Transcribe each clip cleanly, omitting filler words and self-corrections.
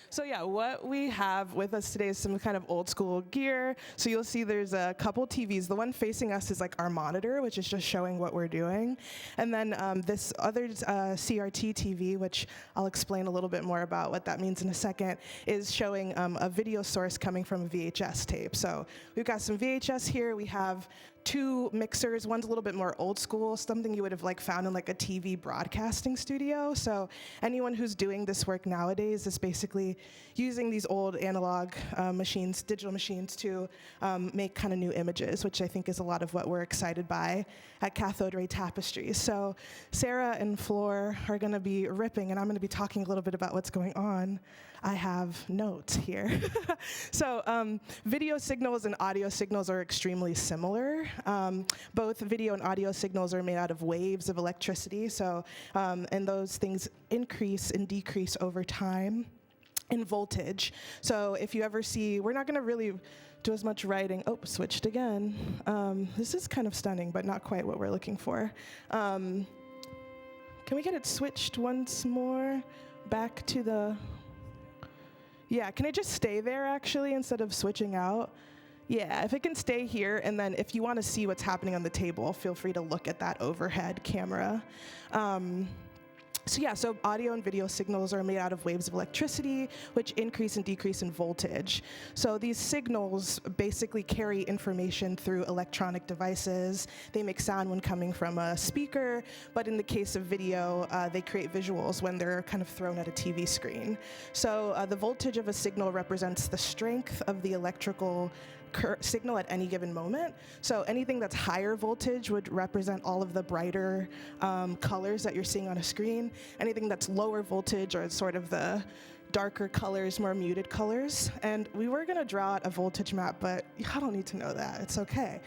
So yeah, what we have with us today is some kind of old school gear. So you'll see there's a couple TVs. The one facing us is like our monitor, which is just showing what we're doing. And then this other CRT TV, which I'll explain a little bit more about what that means in a second, is showing a video source coming from a VHS tape. So we've got some VHS here. We have two mixers. One's a little bit more old school, something you would have like found in like a TV broadcasting studio. So anyone who's doing this work nowadays is basically using these old analog machines, digital machines, to make kind of new images, which I think is a lot of what we're excited by at Cathode Ray Tapestries. So Sarah and Flor are going to be ripping, and I'm going to be talking a little bit about what's going on. I have notes here. So video signals and audio signals are extremely similar. Both video and audio signals are made out of waves of electricity, so and those things increase and decrease over time in voltage. So if you ever see, we're not going to really do as much writing. Oh, switched again. This is kind of stunning, but not quite what we're looking for. Can we get it switched once more back to the... Yeah, can it just stay there, actually, instead of switching out? Yeah, if it can stay here, and then if you want to see what's happening on the table, feel free to look at that overhead camera. So audio and video signals are made out of waves of electricity, which increase and decrease in voltage. So these signals basically carry information through electronic devices. They make sound when coming from a speaker, but in the case of video, they create visuals when they're kind of thrown at a TV screen. So the voltage of a signal represents the strength of the electrical signal at any given moment. So anything that's higher voltage would represent all of the brighter colors that you're seeing on a screen. Anything that's lower voltage are sort of the darker colors, more muted colors. And we were going to draw out a voltage map, but I don't need to know that. It's okay.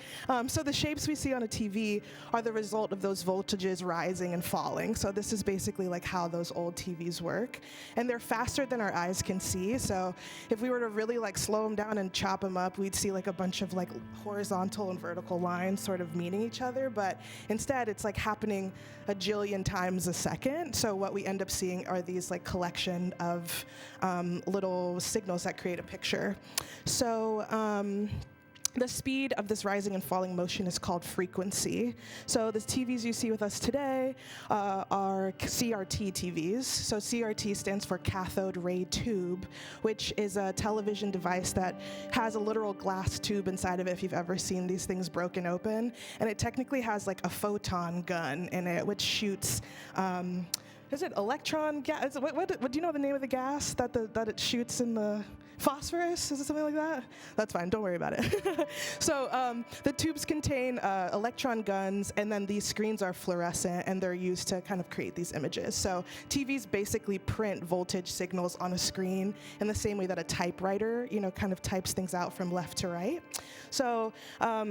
So the shapes we see on a TV are the result of those voltages rising and falling. So this is basically like how those old TVs work. And they're faster than our eyes can see. So if we were to really like slow them down and chop them up, we'd see like a bunch of like horizontal and vertical lines sort of meeting each other. But instead, it's like happening a jillion times a second. So what we end up seeing are these like collection of little signals that create a picture. So the speed of this rising and falling motion is called frequency. So the TVs you see with us today are CRT TVs. So CRT stands for cathode ray tube, which is a television device that has a literal glass tube inside of it, if you've ever seen these things broken open. And it technically has like a photon gun in it, which shoots is it electron gas? What do you know the name of the gas that it shoots in the phosphorus? Is it something like that? That's fine. Don't worry about it. So the tubes contain electron guns, and then these screens are fluorescent, and they're used to kind of create these images. So TVs basically print voltage signals on a screen in the same way that a typewriter, kind of types things out from left to right. So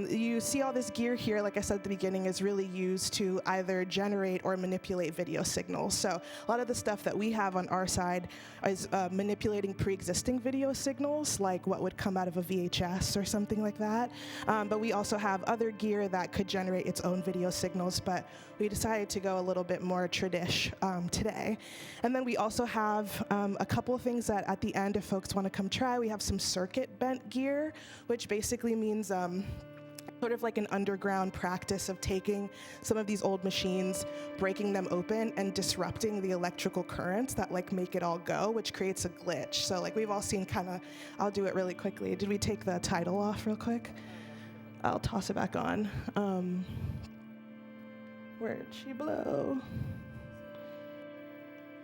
you see all this gear here, like I said at the beginning, is really used to either generate or manipulate video signals. So a lot of the stuff that we have on our side is manipulating pre-existing video signals, like what would come out of a VHS or something like that. But we also have other gear that could generate its own video signals, but we decided to go a little bit more tradish today. And then we also have a couple of things that at the end, if folks want to come try, we have some circuit bent gear, which basically means sort of like an underground practice of taking some of these old machines, breaking them open, and disrupting the electrical currents that like make it all go, which creates a glitch. So like we've all seen I'll do it really quickly. Did we take the title off real quick? I'll toss it back on. Where'd she blow?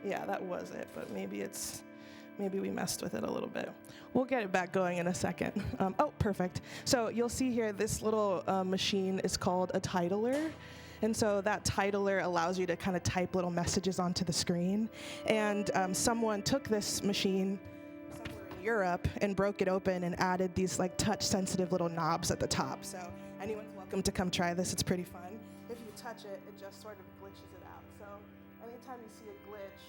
Yeah, that was it, but maybe we messed with it a little bit. We'll get it back going in a second. Oh, perfect. So you'll see here, this little machine is called a titler. And so that titler allows you to kind of type little messages onto the screen. And someone took this machine somewhere in Europe and broke it open and added these like touch-sensitive little knobs at the top. So anyone's welcome to come try this. It's pretty fun. If you touch it, it just sort of glitches it out. So anytime you see a glitch,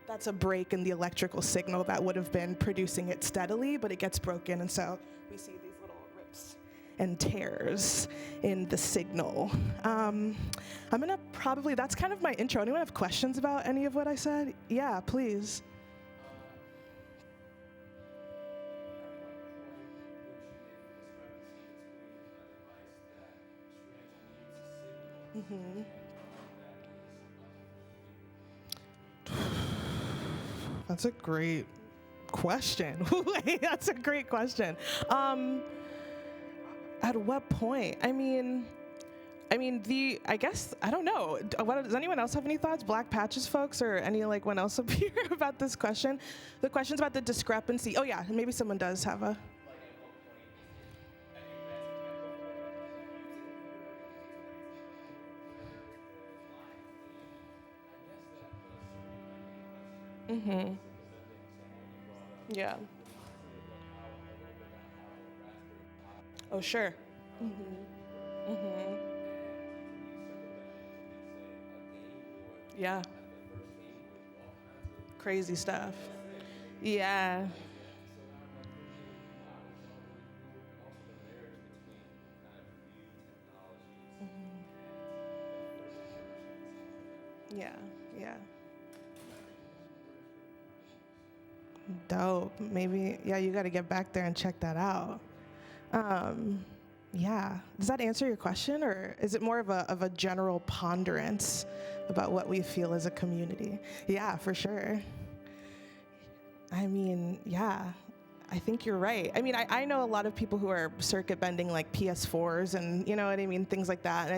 that's a break in the electrical signal that would have been producing it steadily, but it gets broken, and so we see these little rips and tears in the signal. That's kind of my intro. Anyone have questions about any of what I said? Yeah, please. That's a great question. That's a great question. At what point? I guess, I don't know. Does anyone else have any thoughts? Black patches folks or anyone else up here about this question? The question's about the discrepancy. Oh yeah, maybe someone does have a. Mm-hmm. Yeah. Oh, sure. Mm-hmm. Mm-hmm. Yeah. Crazy stuff. Yeah. Yeah. Yeah. Dope. Maybe, yeah, you got to get back there and check that out. Um, yeah. Does that answer your question, or is it more of a general ponderance about what we feel as a community? Yeah, for sure. Yeah, I think you're right. I know a lot of people who are circuit bending like PS4s and you know what I mean, things like that. And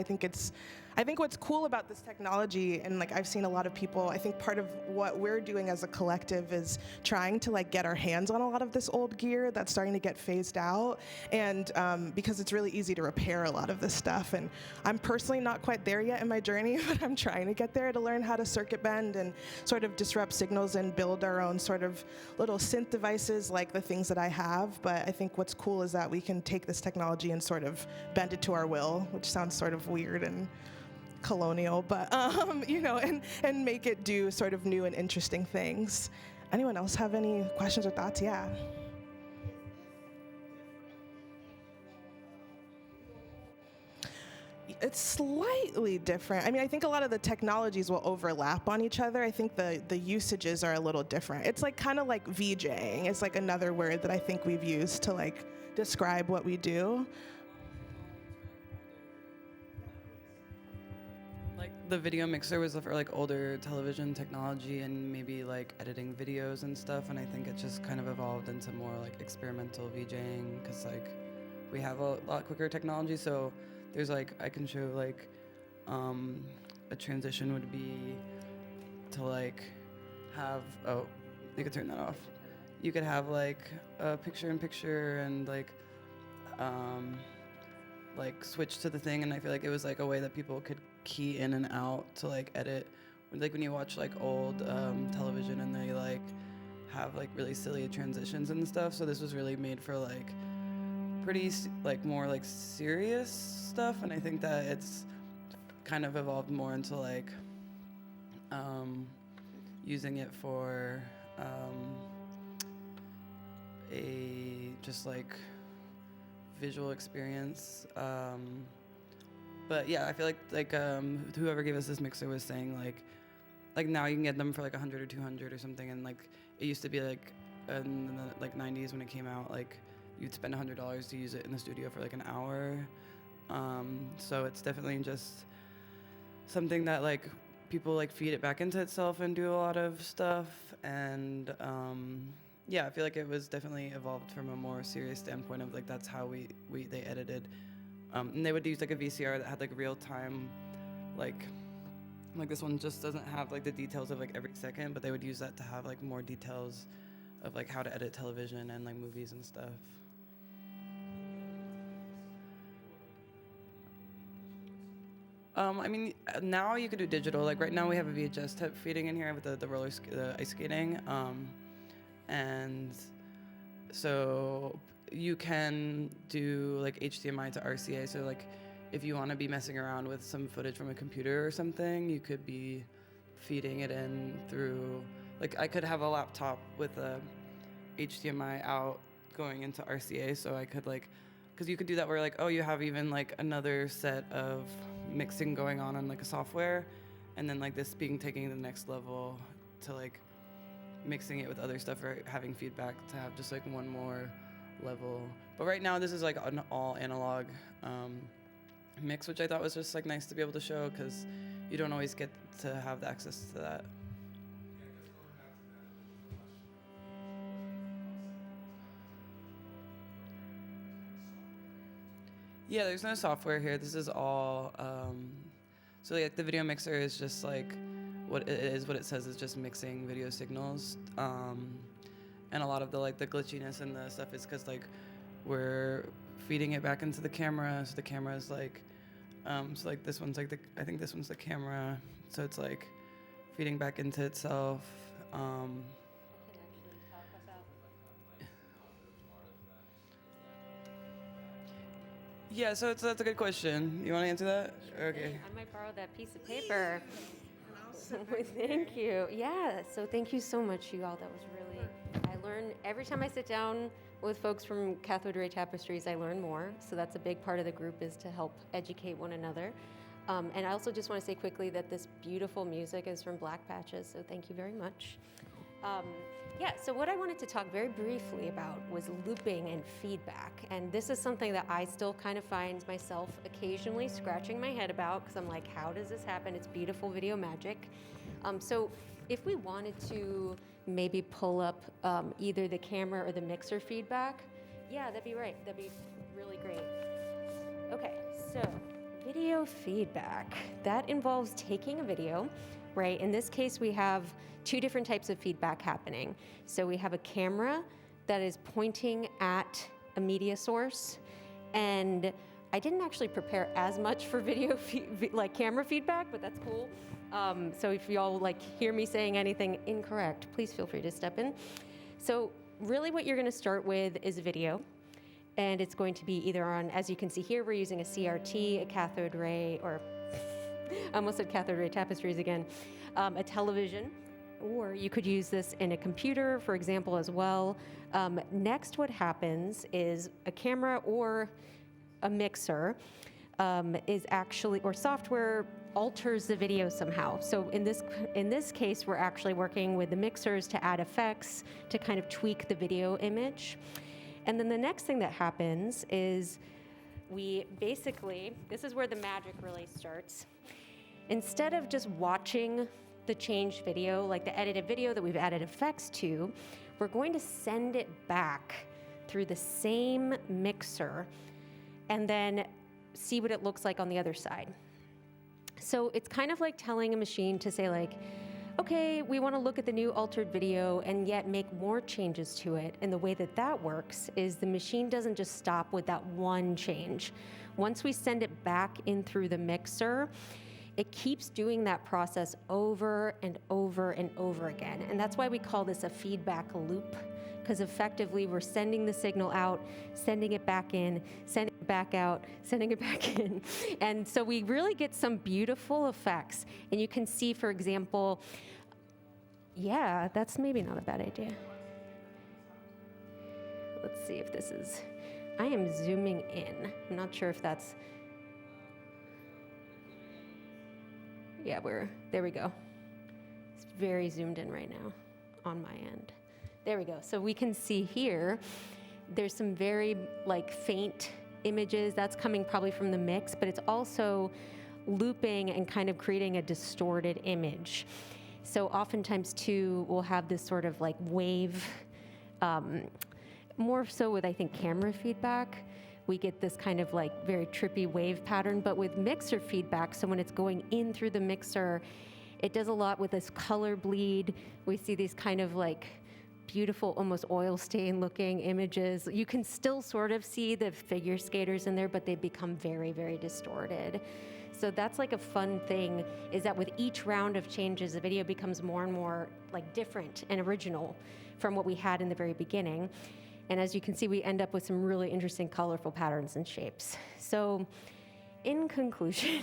I think what's cool about this technology, and like I've seen a lot of people, I think part of what we're doing as a collective is trying to like get our hands on a lot of this old gear that's starting to get phased out. And because it's really easy to repair a lot of this stuff. And I'm personally not quite there yet in my journey, but I'm trying to get there to learn how to circuit bend and sort of disrupt signals and build our own sort of little synth devices like the things that I have. But I think what's cool is that we can take this technology and sort of bend it to our will, which sounds sort of weird and colonial, but and make it do sort of new and interesting things. Anyone else have any questions or thoughts? Yeah. It's slightly different. I think a lot of the technologies will overlap on each other. I think the usages are a little different. It's like kind of like VJing. It's like another word that I think we've used to like describe what we do. Like the video mixer was for like older television technology and maybe like editing videos and stuff, and I think it just kind of evolved into more like experimental VJing because like we have a lot quicker technology. So there's like I can show like a transition would be to like have you could turn that off. You could have like a picture in picture and like switch to the thing, and I feel like it was like a way that people could key in and out to like edit. Like when you watch like old television and they like have like really silly transitions and stuff. So this was really made for like pretty like more like serious stuff, and I think that it's kind of evolved more into like using it for a just like visual experience. But yeah, I feel like whoever gave us this mixer was saying like now you can get them for like 100 or 200 or something, and like it used to be like in the like 90s when it came out, like you'd spend $100 to use it in the studio for like an hour. So it's definitely just something that like people like feed it back into itself and do a lot of stuff. And yeah, I feel like it was definitely evolved from a more serious standpoint of like that's how they edited. And they would use like a VCR that had like real time, like this one just doesn't have like the details of like every second, but they would use that to have like more details of like how to edit television and like movies and stuff. Now you could do digital. Like right now we have a VHS type feeding in here with the ice skating. And so you can do like HDMI to RCA. So like if you want to be messing around with some footage from a computer or something, you could be feeding it in through, like I could have a laptop with a HDMI out going into RCA. So I could like, because you could do that where like, oh, you have even like another set of mixing going on like a software, and then like this being taken to the next level to like mixing it with other stuff or having feedback to have just like one more level. But right now this is like an all analog mix, which I thought was just like nice to be able to show because you don't always get to have the access to that. Yeah, there's no software here. This is all, so like the video mixer is just like what it is, what it says is just mixing video signals. And a lot of the like the glitchiness and the stuff is because like we're feeding it back into the camera. So the camera is like, so like this one's like I think this one's the camera. So it's like feeding back into itself. Yeah, so that's a good question. You want to answer that? Okay. I might borrow that piece of paper. Thank you. Yeah, so thank you so much, you all. That was really, I learn every time I sit down with folks from Cathode Ray Tapestries, I learn more. So that's a big part of the group, is to help educate one another. And I also just want to say quickly that this beautiful music is from blkpatches, so thank you very much. Yeah, so what I wanted to talk very briefly about was looping and feedback. And this is something that I still kind of find myself occasionally scratching my head about, because I'm like, how does this happen? It's beautiful video magic. So if we wanted to maybe pull up either the camera or the mixer feedback, yeah, that'd be right. That'd be really great. Okay, so video feedback. That involves taking a video, right? In this case, we have two different types of feedback happening. So we have a camera that is pointing at a media source, and I didn't actually prepare as much for video like camera feedback, but that's cool. So if y'all like hear me saying anything incorrect, please feel free to step in. So really what you're gonna start with is video, and it's going to be either on, as you can see here, we're using a CRT, a cathode ray, or I almost said cathode ray tapestries again, a television, or you could use this in a computer, for example, as well. Next, what happens is a camera or a mixer is actually, or software alters the video somehow. So in this case, we're actually working with the mixers to add effects, to kind of tweak the video image. And then the next thing that happens is we basically, this is where the magic really starts. Instead of just watching the changed video, like the edited video that we've added effects to, we're going to send it back through the same mixer and then see what it looks like on the other side. So it's kind of like telling a machine to say like, okay, we want to look at the new altered video and yet make more changes to it. And the way that that works is the machine doesn't just stop with that one change. Once we send it back in through the mixer, it keeps doing that process over and over and over again. And that's why we call this a feedback loop, because effectively we're sending the signal out, sending it back in, sending it back out, sending it back in. And so we really get some beautiful effects. And you can see, for example, yeah, that's maybe not a bad idea. Let's see if this is, I am zooming in. I'm not sure if that's, yeah, there we go. It's very zoomed in right now on my end. There we go. So we can see here, there's some very like faint images. That's coming probably from the mix, but it's also looping and kind of creating a distorted image. So oftentimes too, we'll have this sort of like wave, more so with, I think, camera feedback. We get this kind of like very trippy wave pattern, but with mixer feedback, so when it's going in through the mixer, it does a lot with this color bleed. We see these kind of like beautiful, almost oil stain looking images. You can still sort of see the figure skaters in there, but they become very, very distorted. So that's like a fun thing, is that with each round of changes, the video becomes more and more like different and original from what we had in the very beginning. And as you can see, we end up with some really interesting colorful patterns and shapes. So in conclusion,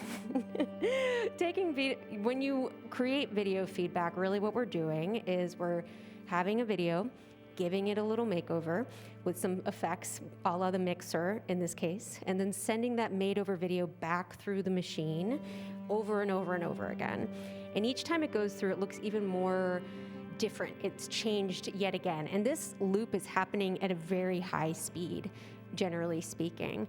when you create video feedback, really what we're doing is we're having a video, giving it a little makeover with some effects, a la the mixer in this case, and then sending that made-over video back through the machine over and over and over again. And each time it goes through, it looks even more different. It's changed yet again. And this loop is happening at a very high speed, generally speaking.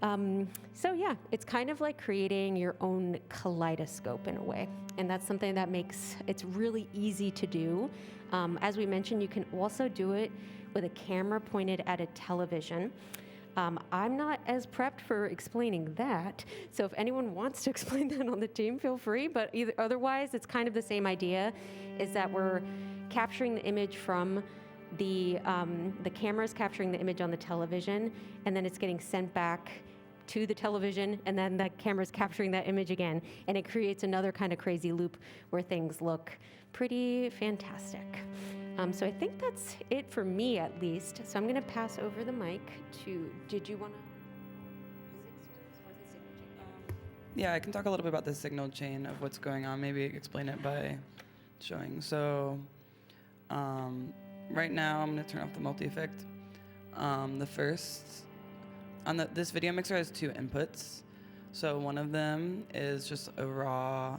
So yeah, it's kind of like creating your own kaleidoscope in a way. And that's something that makes it's really easy to do. As we mentioned, you can also do it with a camera pointed at a television. I'm not as prepped for explaining that, so if anyone wants to explain that on the team, feel free, but otherwise, it's kind of the same idea, is that we're capturing the image from the camera's capturing the image on the television, and then it's getting sent back to the television, and then the camera's capturing that image again, and it creates another kind of crazy loop where things look pretty fantastic. So I think that's it for me, at least. So I'm going to pass over the mic to, did you want to? Yeah, I can talk a little bit about the signal chain of what's going on, maybe explain it by showing. So right now I'm going to turn off the multi-effect. This video mixer has two inputs. So one of them is just a raw,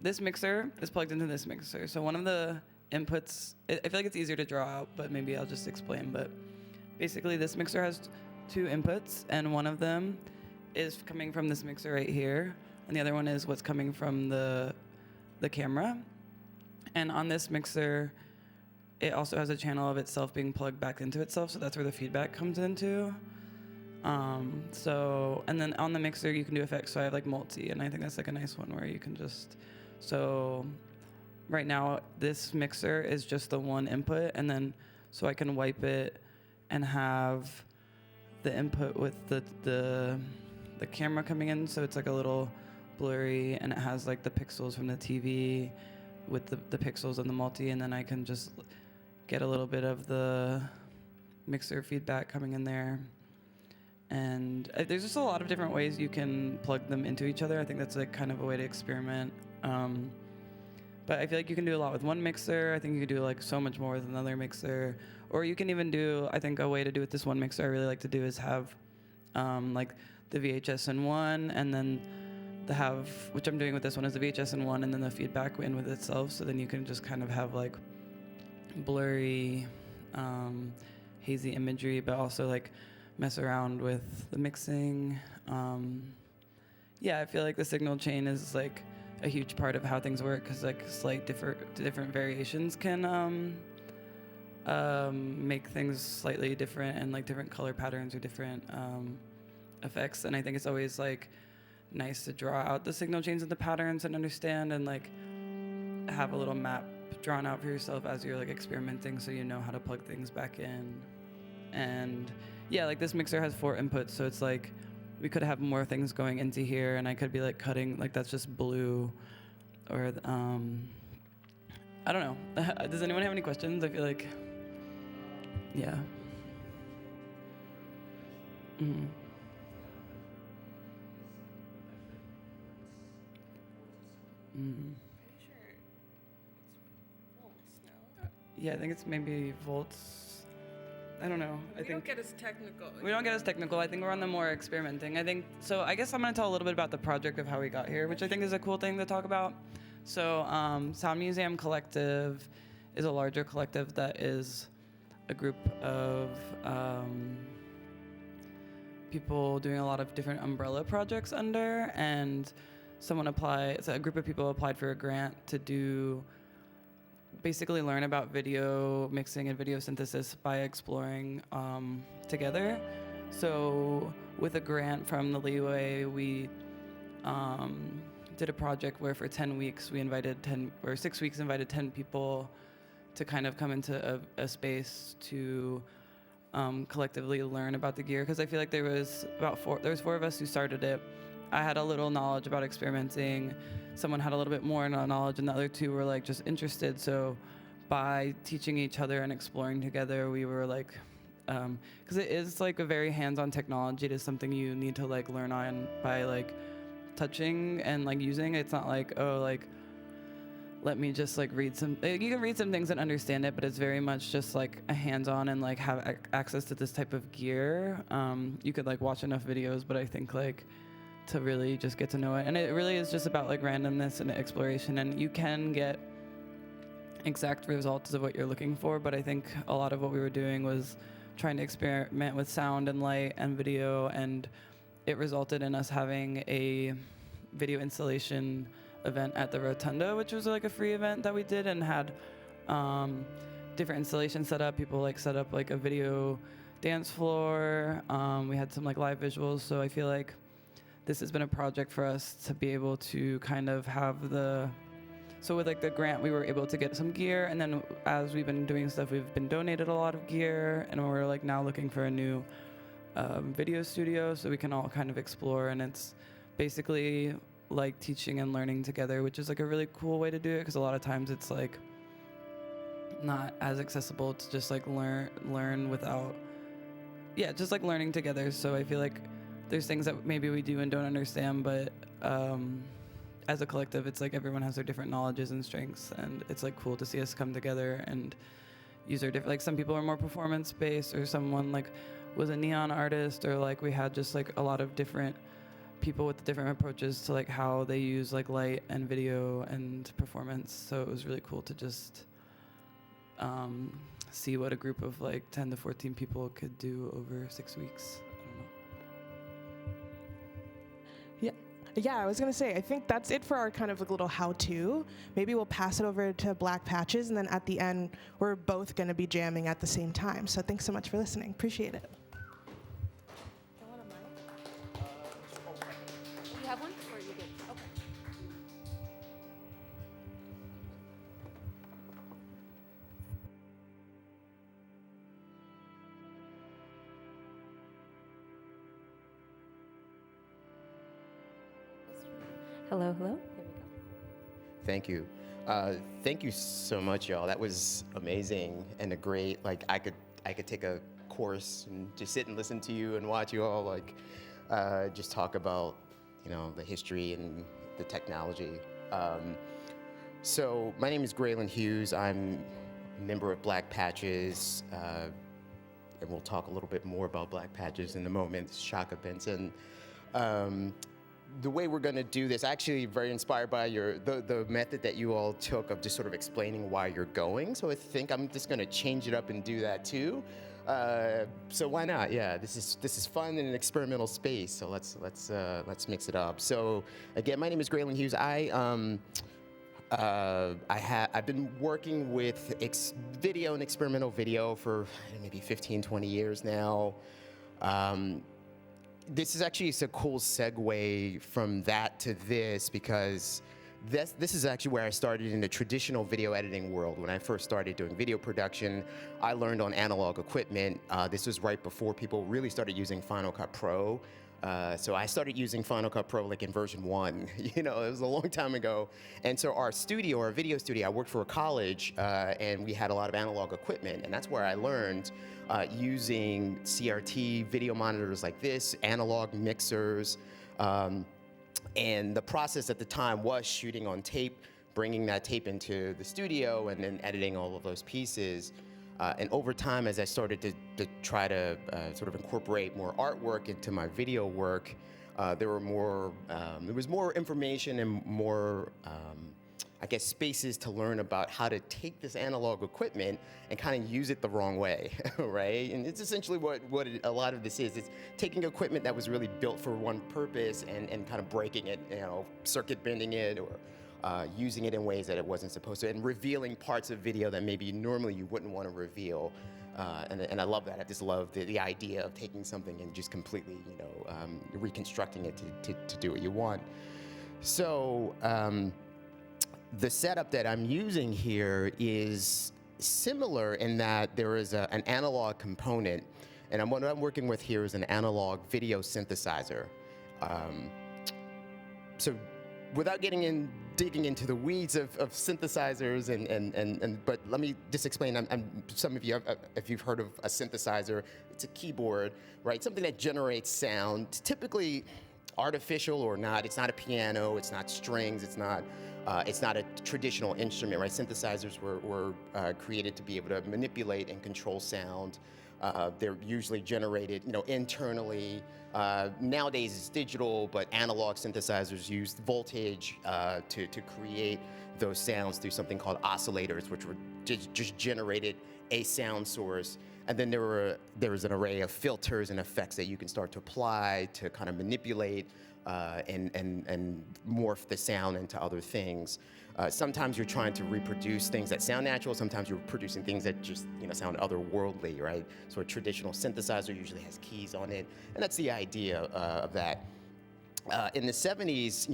this mixer is plugged into this mixer. So one of the inputs, I feel like it's easier to draw out, but maybe I'll just explain. But basically this mixer has two inputs, and one of them is coming from this mixer right here, and the other one is what's coming from the camera. And on this mixer, it also has a channel of itself being plugged back into itself, so that's where the feedback comes into. And then on the mixer, you can do effects. So I have like multi, and I think that's like a nice one where you can just, so right now this mixer is just the one input, and then so I can wipe it and have the input with the camera coming in, so it's like a little blurry, and it has like the pixels from the TV with the pixels and the multi, and then I can just get a little bit of the mixer feedback coming in there. And there's just a lot of different ways you can plug them into each other. I think that's like kind of a way to experiment. But I feel like you can do a lot with one mixer. I think you could do like so much more with another mixer. Or you can even do, I think a way to do with this one mixer I really like to do is have like the VHS in one, and then which I'm doing with this one, is the VHS in one, and then the feedback in with itself. So then you can just kind of have like blurry, hazy imagery, but also like mess around with the mixing. Yeah, I feel like the signal chain is like a huge part of how things work, because like slight different variations can make things slightly different, and like different color patterns or different effects. And I think it's always like nice to draw out the signal chains of the patterns and understand, and like have a little map drawn out for yourself as you're like experimenting, so you know how to plug things back in. And yeah, like this mixer has 4 inputs, so it's like we could have more things going into here, and I could be like cutting, like that's just blue, or I don't know. Does anyone have any questions? I feel like, yeah. Mm-hmm. Mm-hmm. Pretty sure it's volts, no? Yeah, I think it's maybe volts. I don't know. We don't get as technical. We don't get as technical. I think we're on the more experimenting. I think, so I guess I'm going to tell a little bit about the project of how we got here, which I think is a cool thing to talk about. So Sound Museum Collective is a larger collective that is a group of people doing a lot of different umbrella projects under, and so a group of people applied for a grant to basically learn about video mixing and video synthesis by exploring together. So with a grant from the Leeway, we did a project where for 10 weeks we invited 6 weeks invited 10 people to kind of come into a space to collectively learn about the gear, because I feel like there was 4 of us who started it. I had a little knowledge about experimenting. Someone had a little bit more knowledge, and the other 2 were like just interested. So by teaching each other and exploring together, we were like, because it is like a very hands-on technology. It is something you need to like learn on by like touching and like using. It's not like, oh, like let me just like read some. You can read some things and understand it, but it's very much just like a hands-on and like have access to this type of gear. You could like watch enough videos, but I think like to really just get to know it. And it really is just about like randomness and exploration, and you can get exact results of what you're looking for, but I think a lot of what we were doing was trying to experiment with sound and light and video, and it resulted in us having a video installation event at the Rotunda, which was like a free event that we did, and had different installations set up. People like set up like a video dance floor. We had some like live visuals. So I feel like this has been a project for us to be able to kind of have so with like the grant, we were able to get some gear, and then as we've been doing stuff, we've been donated a lot of gear, and we're like now looking for a new video studio so we can all kind of explore. And it's basically like teaching and learning together, which is like a really cool way to do it, because a lot of times it's like not as accessible to just like learn without, just like learning together. So I feel like there's things that maybe we do and don't understand, but as a collective, it's like everyone has their different knowledges and strengths, and it's like cool to see us come together and use our different, like some people are more performance based, or someone like was a neon artist, or like we had just like a lot of different people with different approaches to like how they use like light and video and performance. So it was really cool to just see what a group of like 10 to 14 people could do over 6 weeks. I don't know. Yeah, I was gonna say, I think that's it for our kind of like little how-to. Maybe we'll pass it over to Black Patches, and then at the end, we're both gonna be jamming at the same time. So thanks so much for listening. Appreciate it. You have one, or you good? Okay. Hello, hello. There we go. Thank you. Thank you so much, y'all. That was amazing and a great, like, I could take a course and just sit and listen to you and watch you all, like, just talk about, you know, the history and the technology. So my name is Graylin Hughes. I'm a member of Black Patches, and we'll talk a little bit more about Black Patches in a moment. Shaka Benson. The way we're going to do this, actually very inspired by the method that you all took of just sort of explaining why you're going. So I think I'm just going to change it up and do that too. So why not? Yeah, this is fun in an experimental space. So let's mix it up. So again, my name is Graylin Hughes. I've been working with video and experimental video for maybe 15, 20 years now. This is actually a cool segue from that to this, because this is actually where I started in the traditional video editing world. When I first started doing video production, I learned on analog equipment. This was right before people really started using Final Cut Pro. So I started using Final Cut Pro like in version 1. You know, it was a long time ago. And so our video studio, I worked for a college, and we had a lot of analog equipment, and that's where I learned using CRT video monitors like this, analog mixers, and the process at the time was shooting on tape, bringing that tape into the studio, and then editing all of those pieces. And over time, as I started to try to sort of incorporate more artwork into my video work, there was more information and more, I guess, spaces to learn about how to take this analog equipment and kind of use it the wrong way, right? And it's essentially what a lot of this is. It's taking equipment that was really built for one purpose and kind of breaking it, you know, circuit bending it, or using it in ways that it wasn't supposed to, and revealing parts of video that maybe normally you wouldn't want to reveal. And I love that. I just love the idea of taking something and just completely, you know, reconstructing it to do what you want. So the setup that I'm using here is similar in that there is an analog component, and what I'm working with here is an analog video synthesizer. So without digging into the weeds of synthesizers, but let me just explain. Some of you, if you've heard of a synthesizer, it's a keyboard, right? Something that generates sound, typically artificial or not. It's not a piano. It's not strings. It's not a traditional instrument, right? Synthesizers were created to be able to manipulate and control sound. They're usually generated, you know, internally. Nowadays it's digital, but analog synthesizers used voltage to create those sounds through something called oscillators, which were just generated a sound source. And then there was an array of filters and effects that you can start to apply to kind of manipulate and morph the sound into other things. Sometimes you're trying to reproduce things that sound natural. Sometimes you're producing things that just sound otherworldly, right? So a traditional synthesizer usually has keys on it, and that's the idea of that. In the 70s,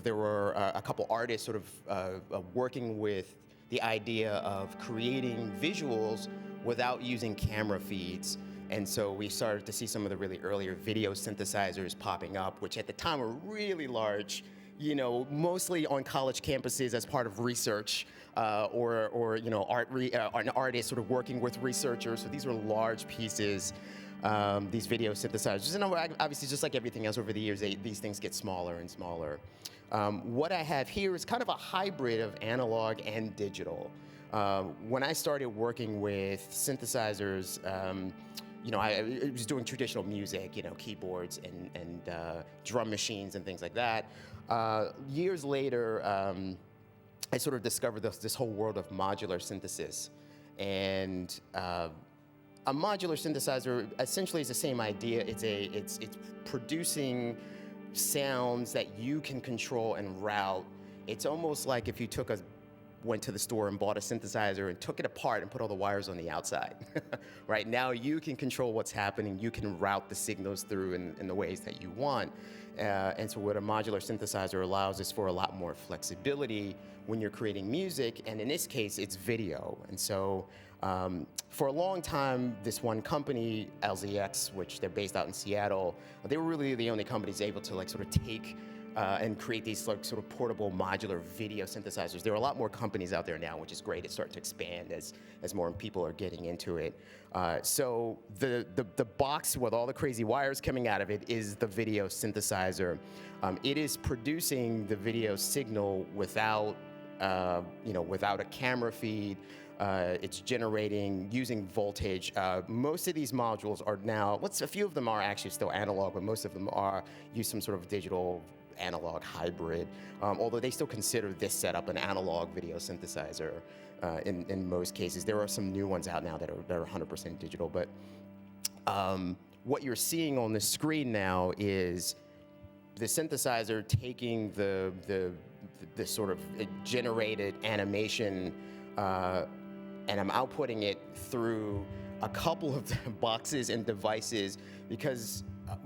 there were a couple artists sort of working with the idea of creating visuals without using camera feeds. And so we started to see some of the really earlier video synthesizers popping up, which at the time were really large, mostly on college campuses as part of research, or an artist sort of working with researchers. So these were large pieces, these video synthesizers. And obviously, just like everything else over the years, these things get smaller and smaller. What I have here is kind of a hybrid of analog and digital. When I started working with synthesizers, I was doing traditional music, keyboards and drum machines and things like that. Years later, I sort of discovered this whole world of modular synthesis. And a modular synthesizer essentially is the same idea. It's producing sounds that you can control and route. It's almost like if you went to the store and bought a synthesizer and took it apart and put all the wires on the outside. Right now you can control what's happening. You can route the signals through in the ways that you want. And so what a modular synthesizer allows is for a lot more flexibility when you're creating music, and in this case, it's video. And so for a long time, this one company, LZX, which they're based out in Seattle, they were really the only companies able to sort of take and create these sort of portable modular video synthesizers. There are a lot more companies out there now, which is great. It's starting to expand as more people are getting into it. So the box with all the crazy wires coming out of it is the video synthesizer. It is producing the video signal without a camera feed. It's generating using voltage. Most of these modules are now, a few of them are actually still analog, but most of them use some sort of digital analog hybrid, although they still consider this setup an analog video synthesizer in most cases. There are some new ones out now that are 100% digital, but what you're seeing on the screen now is the synthesizer taking the sort of generated animation and I'm outputting it through a couple of boxes and devices, because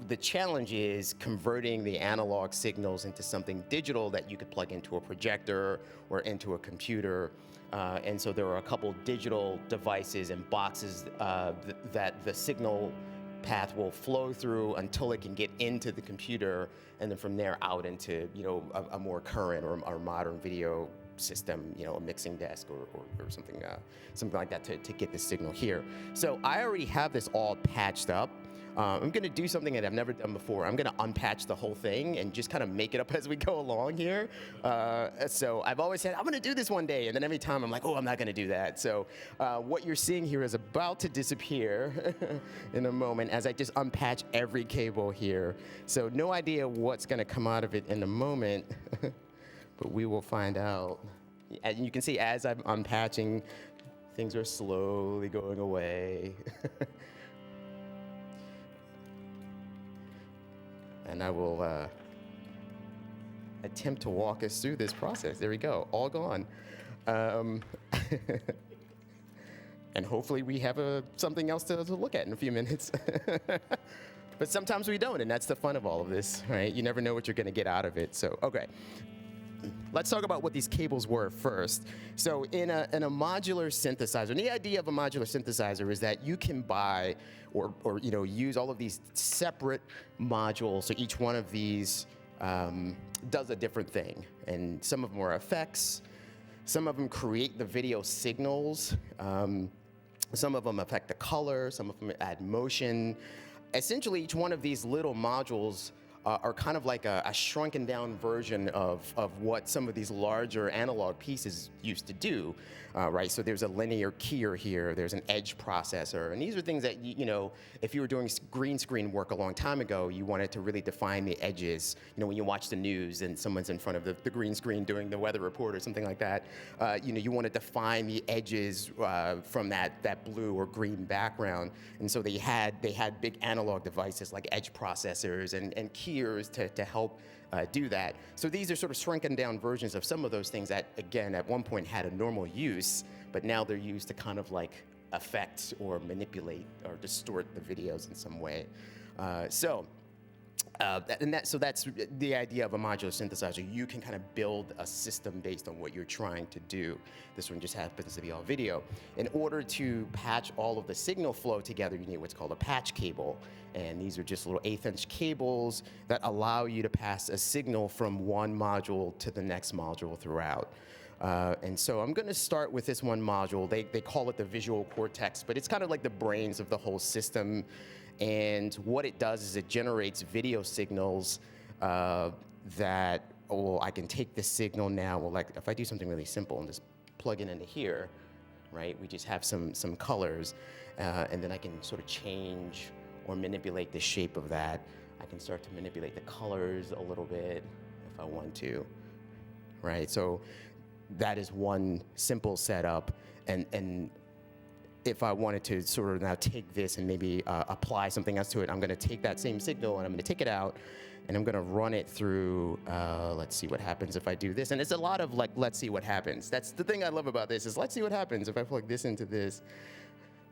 the challenge is converting the analog signals into something digital that you could plug into a projector or into a computer. And so there are a couple digital devices and boxes that the signal path will flow through until it can get into the computer, and then from there out into a more current or modern video system, a mixing desk or something like that to get the signal here. So I already have this all patched up. I'm going to do something that I've never done before. I'm going to unpatch the whole thing and just kind of make it up as we go along here. So I've always said, I'm going to do this one day. And then every time I'm like, oh, I'm not going to do that. So what you're seeing here is about to disappear in a moment as I just unpatch every cable here. So no idea what's going to come out of it in a moment, but we will find out. And you can see as I'm unpatching, things are slowly going away. And I will attempt to walk us through this process. There we go, all gone. And hopefully we have something else to look at in a few minutes. But sometimes we don't, and that's the fun of all of this, right? You never know what you're gonna get out of it, so, okay. Let's talk about what these cables were first. So in a modular synthesizer, and the idea of a modular synthesizer is that you can buy or use all of these separate modules. So each one of these does a different thing. And some of them are effects. Some of them create the video signals. Some of them affect the color. Some of them add motion. Essentially, each one of these little modules are kind of like a shrunken down version of what some of these larger analog pieces used to do, right? So there's a linear keyer here, there's an edge processor, and these are things that, you know, if you were doing green screen work a long time ago, you wanted to really define the edges. You know, when you watch the news and someone's in front of the green screen doing the weather report or something like that, you know, you want to define the edges from that blue or green background. And so they had big analog devices like edge processors and keyers to help do that. So these are sort of shrunken down versions of some of those things that, again, at one point had a normal use, but now they're used to kind of like affect or manipulate or distort the videos in some way. So that's the idea of a modular synthesizer. You can kind of build a system based on what you're trying to do. This one just happens to be all video. In order to patch all of the signal flow together, you need what's called a patch cable. And these are just little 1/8 inch cables that allow you to pass a signal from one module to the next module throughout. And so I'm going to start with this one module. They call it the visual cortex, but it's kind of like the brains of the whole system. And what it does is it generates video signals that, oh, I can take this signal now. Well, like if I do something really simple and just plug it into here, right? We just have some colors, and then I can sort of change or manipulate the shape of that. I can start to manipulate the colors a little bit if I want to, right? So that is one simple setup, and if I wanted to sort of now take this and maybe apply something else to it, I'm going to take that same signal and I'm going to take it out and I'm going to run it through, let's see what happens if I do this. And it's a lot of like, let's see what happens. That's the thing I love about this is let's see what happens if I plug this into this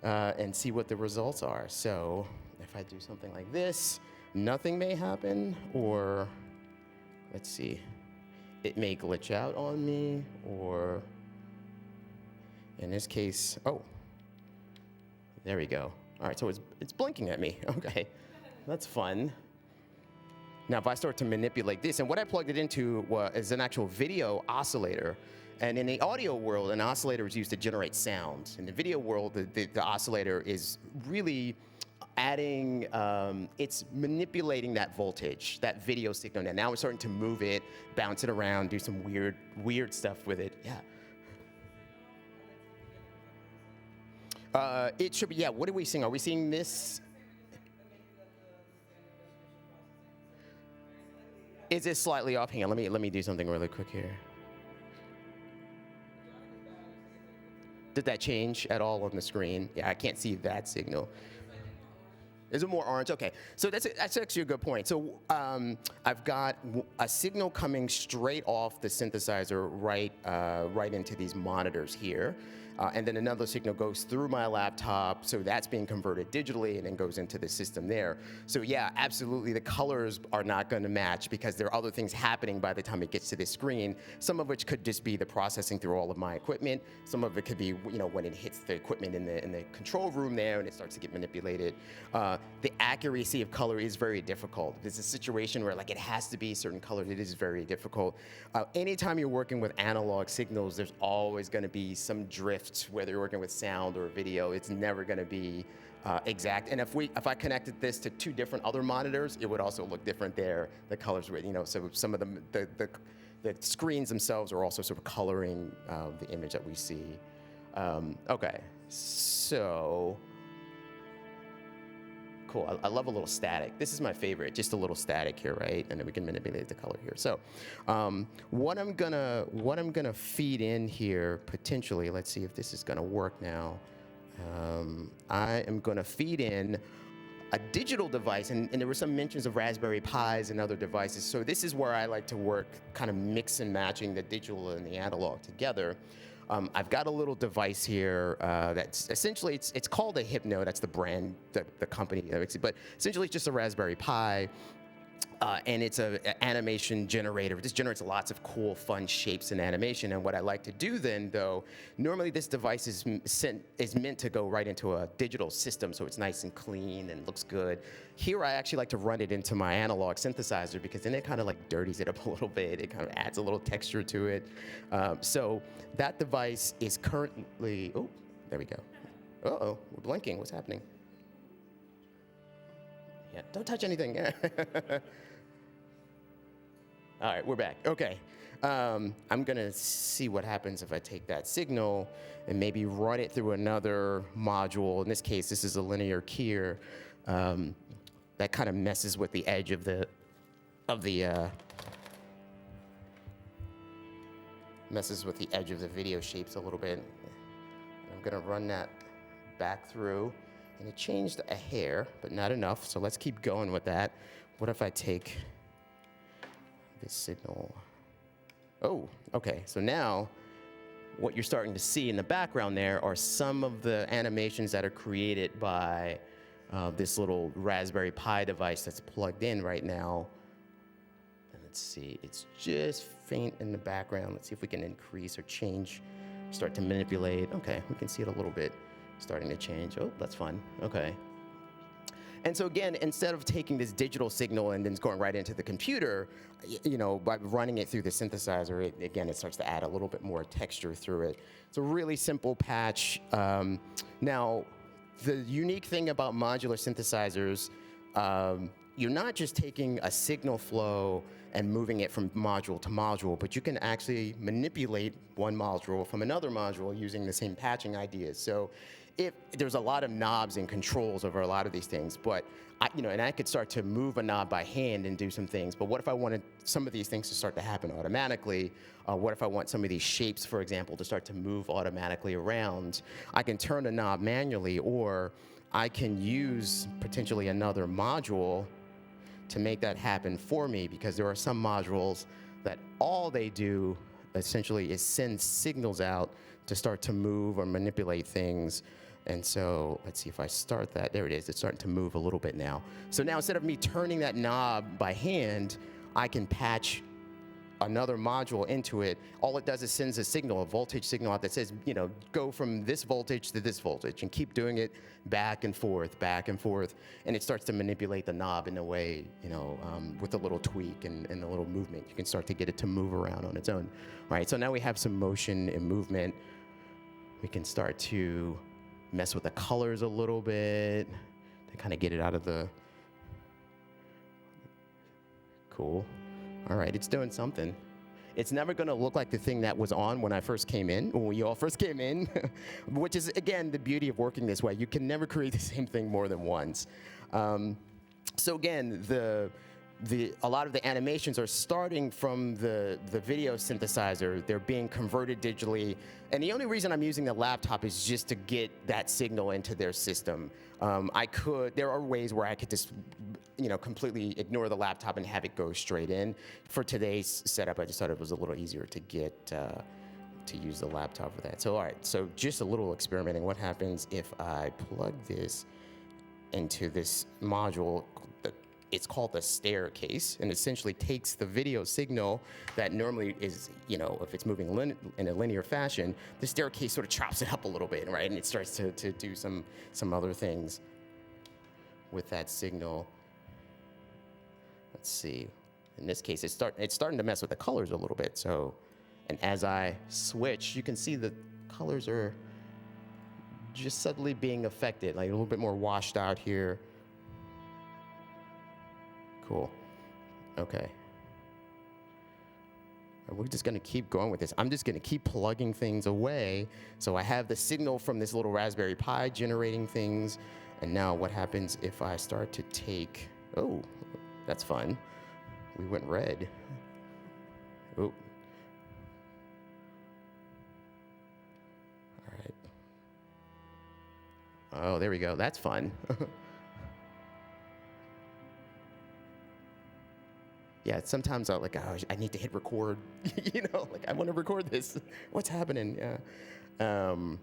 and see what the results are. So if I do something like this, nothing may happen, or let's see, it may glitch out on me, or in this case, oh, there we go. All right, so it's blinking at me. Okay, that's fun. Now, if I start to manipulate this, and what I plugged it into is an actual video oscillator. And in the audio world, an oscillator is used to generate sound. In the video world, the oscillator is really adding, it's manipulating that voltage, that video signal. Now we're starting to move it, bounce it around, do some weird stuff with it. Yeah. It should be, yeah, what are we seeing? Are we seeing this? Is it slightly off? Hang on, let me do something really quick here. Did that change at all on the screen? Yeah, I can't see that signal. Is it more orange? Okay, so that's actually a good point. So I've got a signal coming straight off the synthesizer right into these monitors here. And then another signal goes through my laptop, so that's being converted digitally and then goes into the system there. So yeah, absolutely, the colors are not going to match because there are other things happening by the time it gets to this screen, some of which could just be the processing through all of my equipment. Some of it could be, you know, when it hits the equipment in the control room there and it starts to get manipulated. The accuracy of color is very difficult. There's a situation where like it has to be a certain color. It is very difficult. Anytime you're working with analog signals, there's always going to be some drift, whether you're working with sound or video. It's never going to be exact. And if I connected this to two different other monitors, it would also look different there. The colors were, you know, so some of the screens themselves are also sort of coloring the image that we see. Okay, so cool. I love a little static. This is my favorite, just a little static here, right? And then we can manipulate the color here. So what I'm gonna feed in here potentially, let's see if this is gonna work now. I am gonna feed in a digital device, and there were some mentions of Raspberry Pis and other devices. So this is where I like to work, kind of mix and matching the digital and the analog together. I've got a little device here that's essentially, it's called a Hypno. That's the brand, the company that makes it. But essentially, it's just a Raspberry Pi, and it's an animation generator. This generates lots of cool, fun shapes and animation. And what I like to do then, though, normally this device is meant to go right into a digital system, so it's nice and clean and looks good. Here, I actually like to run it into my analog synthesizer because then it kind of like dirties it up a little bit. It kind of adds a little texture to it. So that device is currently, oh, there we go. Uh-oh, we're blinking. What's happening? Yeah, don't touch anything. All right, we're back. Okay. I'm going to see what happens if I take that signal and maybe run it through another module. In this case, this is a linear keyer. That kind of messes with the edge of the video shapes a little bit. I'm going to run that back through, and it changed a hair, but not enough, so let's keep going with that. What if I take this signal? Oh, okay, so now what you're starting to see in the background there are some of the animations that are created by this little Raspberry Pi device that's plugged in right now. And let's see, it's just faint in the background. Let's see if we can increase or change, start to manipulate. Okay, we can see it a little bit starting to change. Oh, that's fun, okay. And so again, instead of taking this digital signal and then going right into the computer, you know, by running it through the synthesizer, it starts to add a little bit more texture through it. It's a really simple patch. Now, the unique thing about modular synthesizers, you're not just taking a signal flow and moving it from module to module, but you can actually manipulate one module from another module using the same patching ideas. So if there's a lot of knobs and controls over a lot of these things, but I could start to move a knob by hand and do some things, but what if I wanted some of these things to start to happen automatically? What if I want some of these shapes, for example, to start to move automatically around? I can turn a knob manually, or I can use potentially another module to make that happen for me, because there are some modules that all they do essentially is send signals out to start to move or manipulate things. And so let's see if I start that. There it is. It's starting to move a little bit now. So now instead of me turning that knob by hand, I can patch another module into it. All it does is sends a signal, a voltage signal out that says, you know, go from this voltage to this voltage, and keep doing it back and forth, and it starts to manipulate the knob in a way, you know, with a little tweak and a little movement. You can start to get it to move around on its own. All right, so now we have some motion and movement. We can start to mess with the colors a little bit to kind of get it out of the... Cool. All right, it's doing something. It's never going to look like the thing that was on when I first came in, when we all first came in, which is, again, the beauty of working this way. You can never create the same thing more than once. So again, a lot of the animations are starting from the video synthesizer. They're being converted digitally. And the only reason I'm using the laptop is just to get that signal into their system. There are ways where I could just, you know, completely ignore the laptop and have it go straight in. For today's setup, I just thought it was a little easier to get, to use the laptop for that. So, all right, so just a little experimenting. What happens if I plug this into this module? It's called the staircase, and essentially takes the video signal that normally is, you know, if it's moving in a linear fashion, the staircase sort of chops it up a little bit, right? And it starts to do some other things with that signal. Let's see. In this case, it's starting to mess with the colors a little bit. So, and as I switch, you can see the colors are just subtly being affected, like a little bit more washed out here. Cool. Okay. We're just going to keep going with this. I'm just going to keep plugging things away. So I have the signal from this little Raspberry Pi generating things. And now what happens if I start to take... Oh, that's fun. We went red. Oh. All right. Oh, there we go. That's fun. Yeah, sometimes I'm like, oh, I need to hit record. You know, like, I want to record this. What's happening? Yeah. Oh,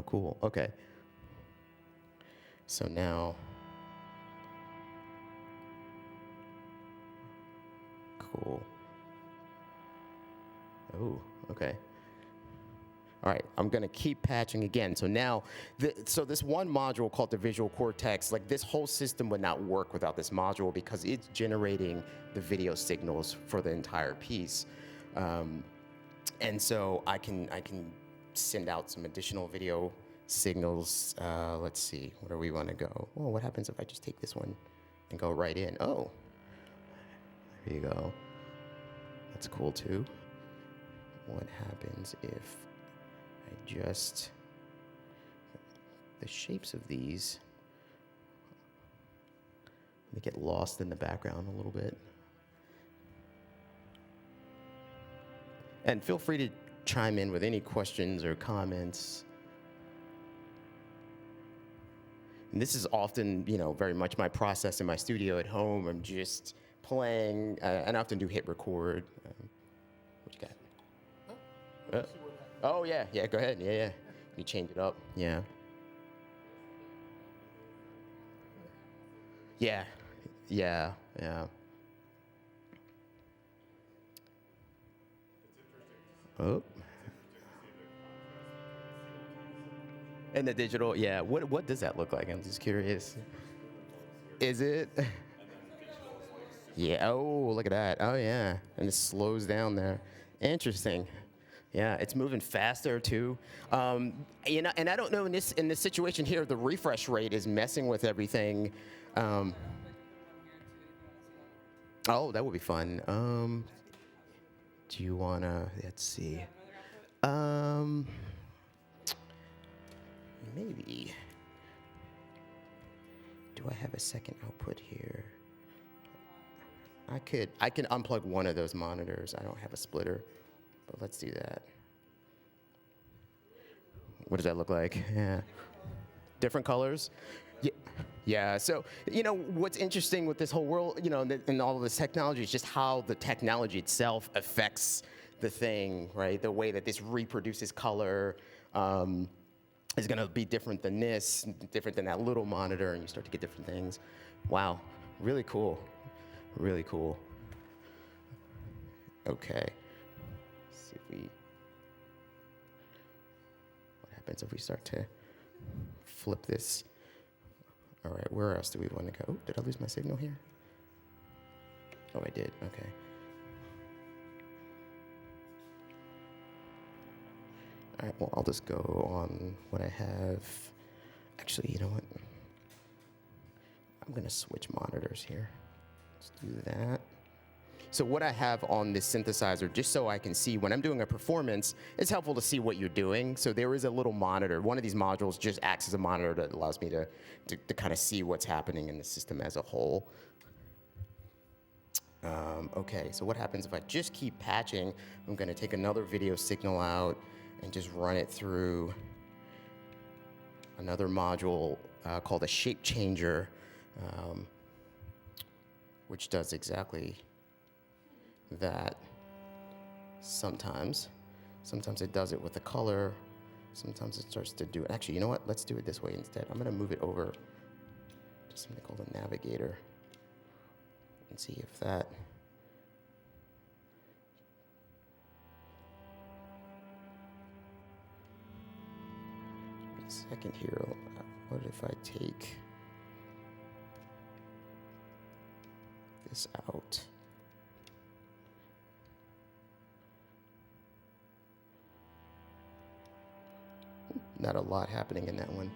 cool. Okay. So now, cool. Oh, okay. All right, I'm gonna keep patching again. So now, so this one module called the Visual Cortex, like this whole system would not work without this module because it's generating the video signals for the entire piece. And so I can send out some additional video signals. Let's see, where do we wanna go? Well, what happens if I just take this one and go right in? Oh, There you go. That's cool too. What happens if I just, the shapes of these, they get lost in the background a little bit. And feel free to chime in with any questions or comments. And this is often, very much my process in my studio at home. I'm just playing, and I often do hit record. What you got? Oh, yeah, go ahead, yeah. You change it up, yeah. Yeah. Oh. And the digital, yeah. What does that look like? I'm just curious. Is it? Yeah. Oh, look at that. Oh, yeah. And it slows down there. Interesting. Yeah, it's moving faster too. And I don't know in this situation here, the refresh rate is messing with everything. Oh, that would be fun. Do you wanna? Let's see. Maybe. Do I have a second output here? I can unplug one of those monitors. I don't have a splitter, but let's do that. What does that look like? Yeah. Different colors? Yeah. So, what's interesting with this whole world, and all of this technology is just how the technology itself affects the thing, right? The way that this reproduces color is going to be different than this, different than that little monitor, and you start to get different things. Wow. Really cool. Really cool. Okay. Let's see if what happens if we start to flip this? All right, where else do we want to go? Oh, did I lose my signal here? Oh, I did, okay. All right, well, I'll just go on what I have. Actually, you know what? I'm gonna switch monitors here. Let's do that. So what I have on this synthesizer, just so I can see when I'm doing a performance, it's helpful to see what you're doing. So there is a little monitor. One of these modules just acts as a monitor that allows me to kind of see what's happening in the system as a whole. Okay, so what happens if I just keep patching? I'm gonna take another video signal out and just run it through another module called a shape changer, which does exactly that. Sometimes it does it with the color. Sometimes it starts to do it. Actually, you know what? Let's do it this way instead. I'm gonna move it over to something called a navigator and see if that. Wait a second here. What if I take this out? Not a lot happening in that one.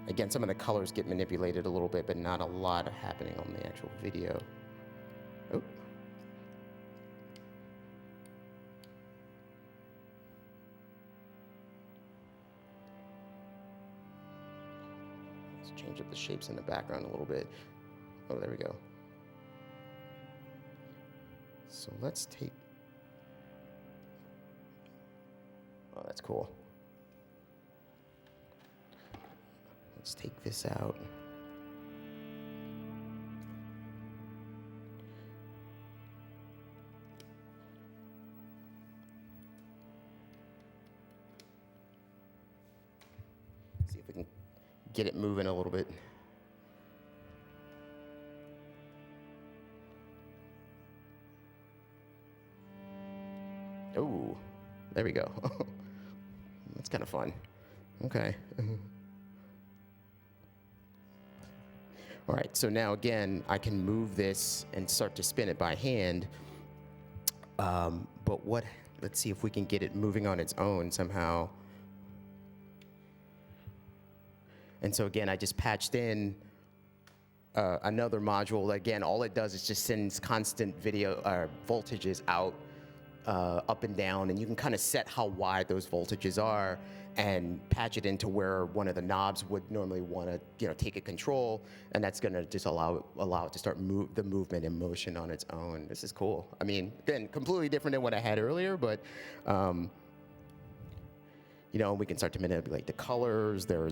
Again, some of the colors get manipulated a little bit, but not a lot happening on the actual video. Oh. Let's change up the shapes in the background a little bit. Oh, there we go. So let's take, oh, that's cool. Let's take this out. See if we can get it moving a little bit. Oh, there we go. That's kind of fun. Okay. All right, so now again, I can move this and start to spin it by hand. But let's see if we can get it moving on its own somehow. And so again, I just patched in another module. Again, all it does is just sends constant video voltages out, up and down, and you can kind of set how wide those voltages are and patch it into where one of the knobs would normally want to, take a control, and that's going to just allow it to start the movement and motion on its own. This is cool. I mean, again, completely different than what I had earlier, but we can start to manipulate the colors. There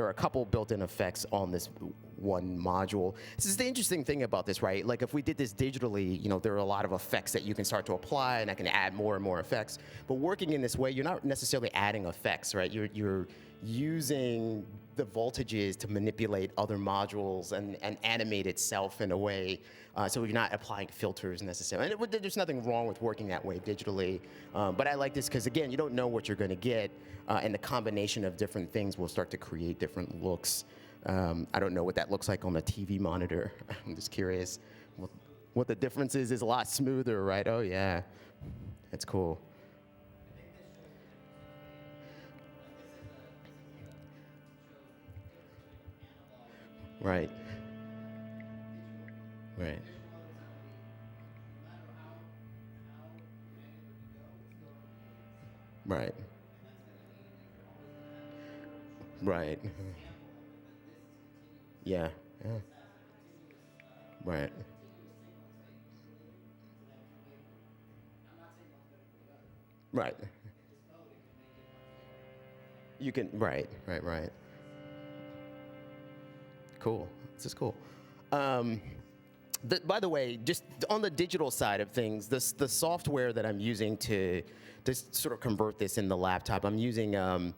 are a couple built-in effects on this one module. This is the interesting thing about this, right? Like if we did this digitally, there are a lot of effects that you can start to apply, and I can add more and more effects. But working in this way, you're not necessarily adding effects, right? You're using the voltages to manipulate other modules and animate itself in a way, so you're not applying filters necessarily. And there's nothing wrong with working that way digitally, but I like this because, again, you don't know what you're going to get, and the combination of different things will start to create different looks. I don't know what that looks like on a TV monitor. I'm just curious what the difference is. It's a lot smoother, right? Oh, yeah. That's cool. Right. Right. Right. Right. Yeah. Yeah. Right. Right. You can, right. Cool. This is cool. By the way, just on the digital side of things, the software that I'm using to sort of convert this in the laptop, I'm using a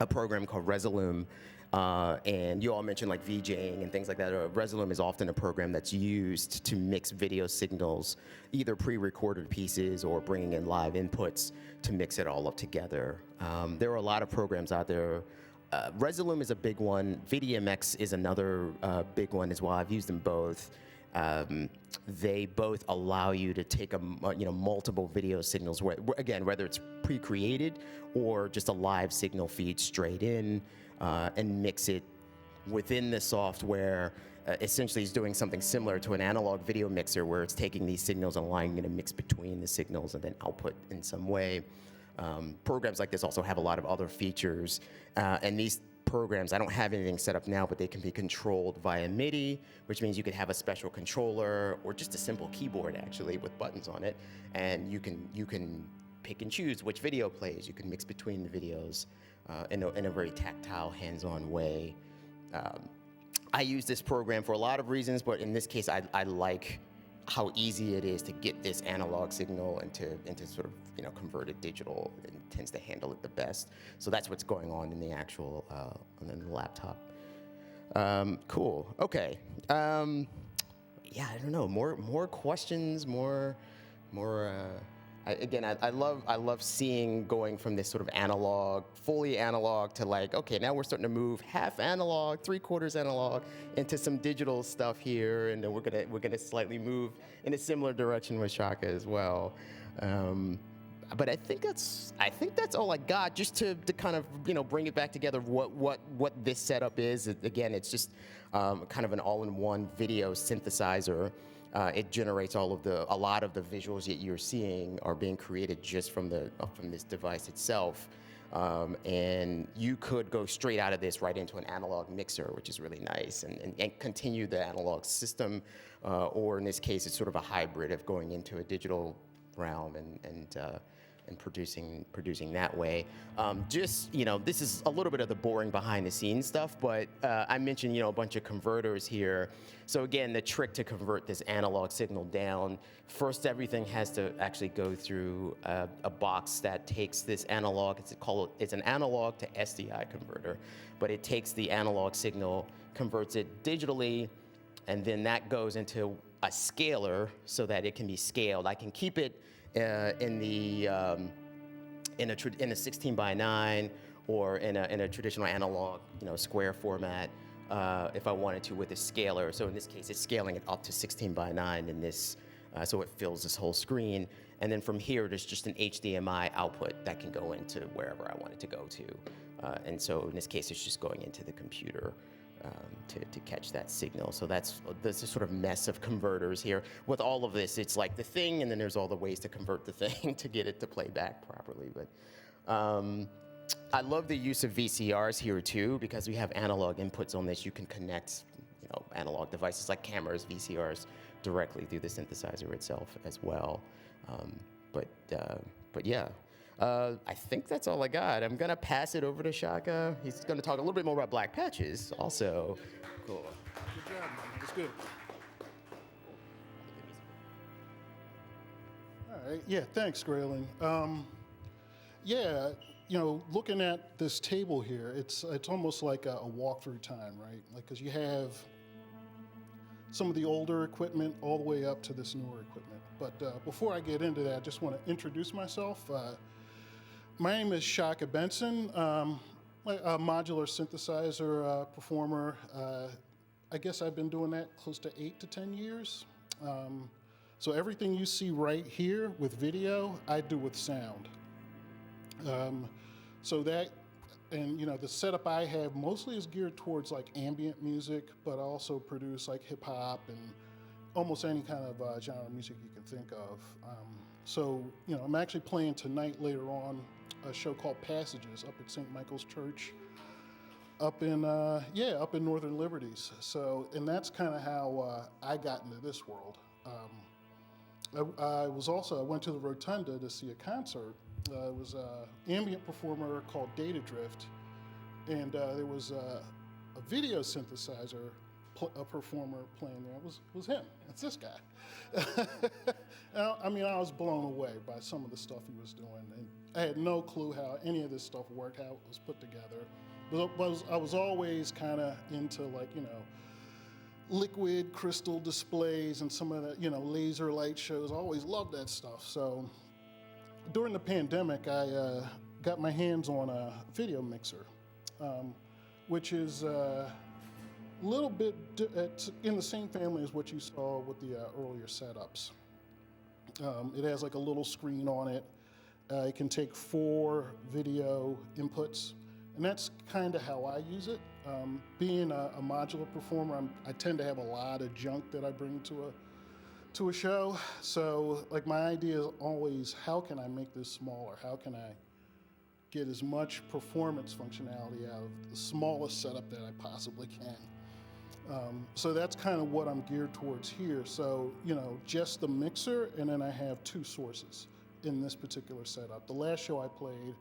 program called Resolume. And you all mentioned like VJing and things like that. Resolume is often a program that's used to mix video signals, either pre-recorded pieces or bringing in live inputs to mix it all up together. There are a lot of programs out there. Resolume is a big one. VDMX is another big one as well. I've used them both. They both allow you to take multiple video signals, again, whether it's pre-created or just a live signal feed straight in, and mix it within the software. Essentially, it's doing something similar to an analog video mixer, where it's taking these signals and allowing you to mix between the signals and then output in some way. Programs like this also have a lot of other features, and these programs, I don't have anything set up now, but they can be controlled via MIDI, which means you could have a special controller or just a simple keyboard actually with buttons on it, and you can pick and choose which video plays. You can mix between the videos in a very tactile, hands-on way. I use this program for a lot of reasons, but in this case, I like how easy it is to get this analog signal into sort of convert it digital, and tends to handle it the best. So that's what's going on in the actual on the laptop. Cool. Okay. Yeah, I don't know. More questions. I love seeing going from this sort of analog, fully analog, to like, okay, now we're starting to move half analog, 3/4 analog into some digital stuff here, and then we're gonna slightly move in a similar direction with Shaka as well. But I think that's all I got, just to kind of bring it back together. What this setup is. Again, it's just kind of an all-in-one video synthesizer. It generates a lot of the visuals that you're seeing are being created just from this device itself. And you could go straight out of this right into an analog mixer, which is really nice, and continue the analog system, or in this case, it's sort of a hybrid of going into a digital realm and producing that way. This is a little bit of the boring behind the scenes stuff, but I mentioned a bunch of converters here. So again, the trick to convert this analog signal down, first everything has to actually go through a box that takes this analog. It's an analog to SDI converter, but it takes the analog signal, converts it digitally, and then that goes into a scaler so that it can be scaled. I can keep it in a 16:9 or in a traditional analog square format if I wanted to with a scaler. So in this case, it's scaling it up to 16:9 in this, so it fills this whole screen. And then from here, there's just an HDMI output that can go into wherever I want it to go to. And so in this case, it's just going into the computer. to catch that signal. So that's this sort of mess of converters here. With all of this, it's like the thing, and then there's all the ways to convert the thing to get it to play back properly. But I love the use of VCRs here too, because we have analog inputs on this. You can connect, analog devices like cameras, VCRs, directly through the synthesizer itself as well. But yeah. I think that's all I got. I'm gonna pass it over to Shaka. He's gonna talk a little bit more about blkpatches also. Cool. Good job, man. That's good. All right. Yeah. Thanks, Grayling. Yeah. Looking at this table here, it's almost like a walkthrough time, right? Like, because you have some of the older equipment all the way up to this newer equipment. But before I get into that, I just want to introduce myself. My name is Shaka Benson. A modular synthesizer performer. I guess I've been doing that close to 8 to 10 years. So everything you see right here with video, I do with sound. So that, and the setup I have mostly is geared towards like ambient music, but I also produce like hip hop and almost any kind of genre of music you can think of. So I'm actually playing tonight later on a show called Passages up at St. Michael's Church up in Northern Liberties. So, and that's kind of how I got into this world. I went to the Rotunda to see a concert. It was an ambient performer called Data Drift, and there was a video synthesizer a performer playing there. It was him. It's this guy. I was blown away by some of the stuff he was doing, and I had no clue how any of this stuff worked, how it was put together. But I was always kind of into liquid crystal displays and some of the laser light shows. I always loved that stuff. So during the pandemic, I got my hands on a video mixer, which is a little bit in the same family as what you saw with the earlier setups. It has like a little screen on it. It can take 4 video inputs, and that's kind of how I use it. Being a modular performer, I tend to have a lot of junk that I bring to a show. So like my idea is always, how can I make this smaller? How can I get as much performance functionality out of the smallest setup that I possibly can? So that's kind of what I'm geared towards here. So, just the mixer, and then I have 2 sources in this particular setup. The last show I played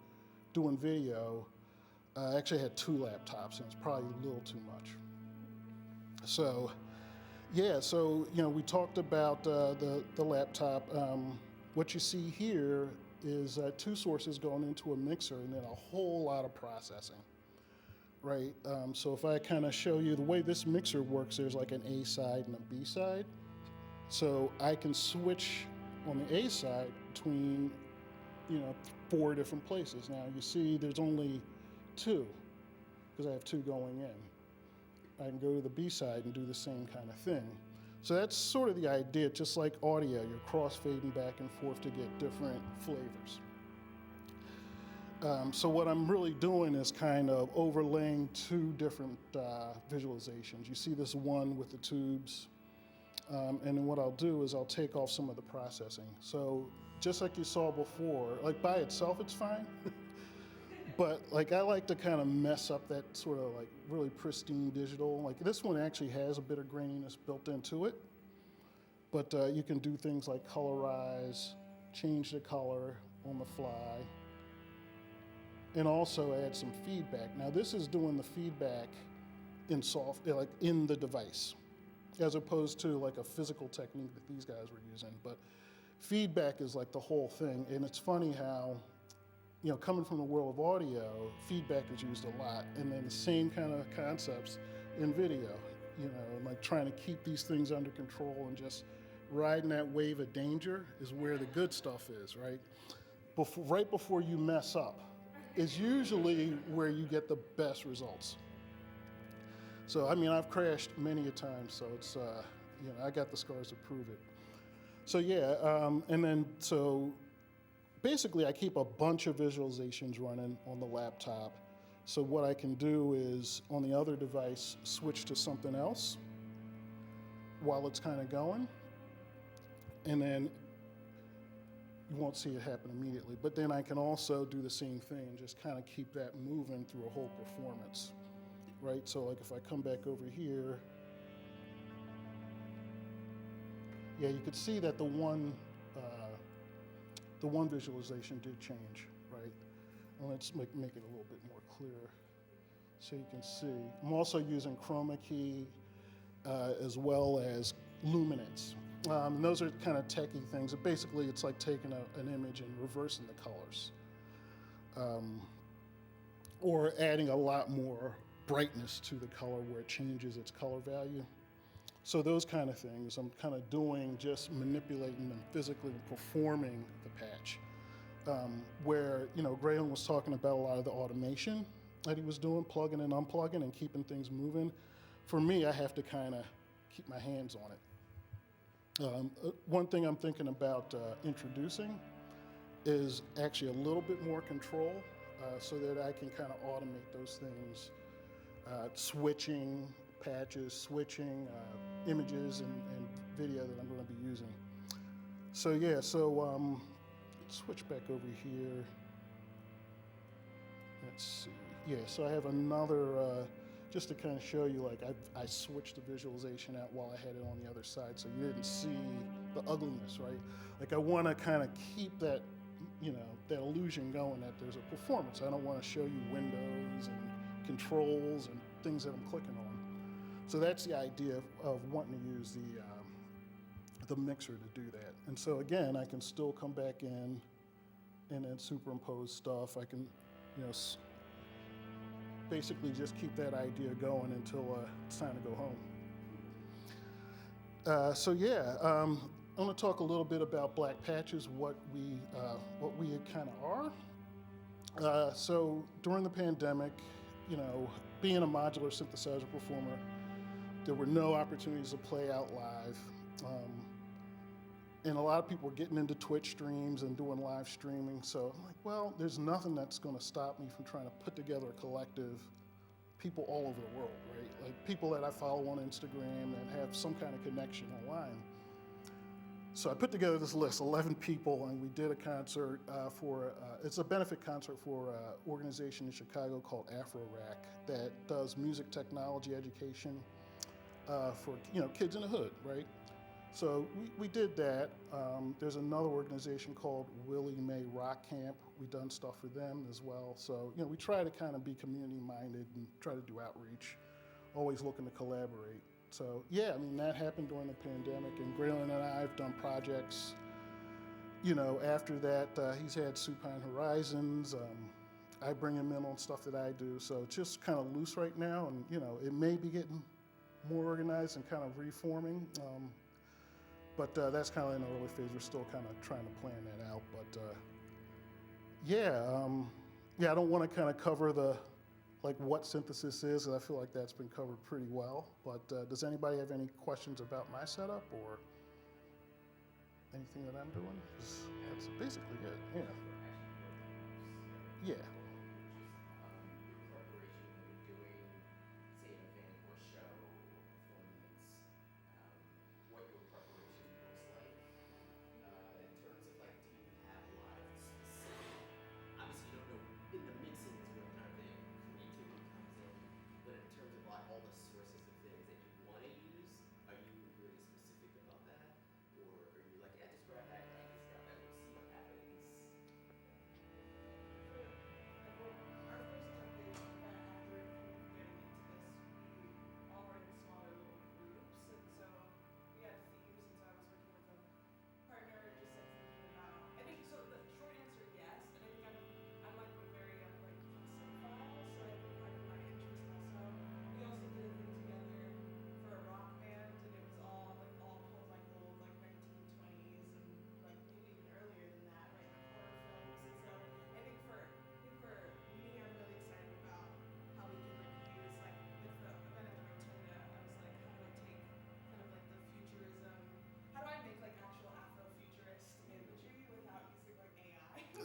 doing video, I actually had 2 laptops, and it's probably a little too much. So, yeah, we talked about the laptop. What you see here is 2 sources going into a mixer, and then a whole lot of processing. Right, so if I kind of show you the way this mixer works, there's like an A side and a B side. So I can switch on the A side between, 4 different places. Now you see there's only 2, because I have 2 going in. I can go to the B side and do the same kind of thing. So that's sort of the idea, just like audio, you're cross-fading back and forth to get different flavors. So what I'm really doing is kind of overlaying 2 different visualizations. You see this one with the tubes, and then what I'll do is I'll take off some of the processing. So just like you saw before, like by itself it's fine, but like I like to kind of mess up that sort of like really pristine digital. Like this one actually has a bit of graininess built into it, but you can do things like colorize, change the color on the fly, and also add some feedback. Now this is doing the feedback in the device, as opposed to like a physical technique that these guys were using. But feedback is like the whole thing, and it's funny how, coming from the world of audio, feedback is used a lot, and then the same kind of concepts in video, like trying to keep these things under control and just riding that wave of danger is where the good stuff is, right? Right before you mess up is usually where you get the best results. So, I've crashed many a time, so it's, I got the scars to prove it. So, yeah, so basically I keep a bunch of visualizations running on the laptop. So what I can do is, on the other device, switch to something else while it's kind of going. And then you won't see it happen immediately. But then I can also do the same thing and just kind of keep that moving through a whole performance, right? So like if I come back over here, yeah, you could see that the one visualization did change, right? And let's make it a little bit more clear so you can see. I'm also using chroma key as well as luminance. And those are kind of techie things. Basically, it's like taking an image and reversing the colors. Or adding a lot more brightness to the color where it changes its color value. So those kind of things I'm kind of doing, just manipulating and physically performing the patch. Where, Graylin was talking about a lot of the automation that he was doing, plugging and unplugging and keeping things moving. For me, I have to kind of keep my hands on it. One thing I'm thinking about introducing is actually a little bit more control so that I can kind of automate those things, switching patches, switching images and video that I'm going to be using. So yeah, let's switch back over here. Let's see. Yeah, so I have another, just to kind of show you, like I switched the visualization out while I had it on the other side so you didn't see the ugliness, right? Like I want to kind of keep that, that illusion going that there's a performance. I don't want to show you windows and controls and things that I'm clicking on. So that's the idea of wanting to use the mixer to do that. And so again, I can still come back in and then superimpose stuff. I can, basically just keep that idea going until it's time to go home. I'm going to talk a little bit about blkpatches, what we kind of are. So during the pandemic, being a modular synthesizer performer, there were no opportunities to play out live. And a lot of people were getting into Twitch streams and doing live streaming. So I'm like, well, there's nothing that's going to stop me from trying to put together a collective, people all over the world, right? Like people that I follow on Instagram that have some kind of connection online. So I put together this list, 11 people, and we did a concert it's a benefit concert for an organization in Chicago called AfroRack that does music technology education for kids in the hood, right? So we did that. There's another organization called Willie Mae Rock Camp. We've done stuff for them as well. So we try to kind of be community minded and try to do outreach, always looking to collaborate. So yeah, that happened during the pandemic, and Graylin and I have done projects. After that, he's had Supine Horizons. I bring him in on stuff that I do. So it's just kind of loose right now, and it may be getting more organized and kind of reforming. But that's kind of in the early phase. We're still kind of trying to plan that out. But I don't want to kind of cover what synthesis is, and I feel like that's been covered pretty well. But does anybody have any questions about my setup or anything that I'm doing? 'Cause that's basically it. Yeah.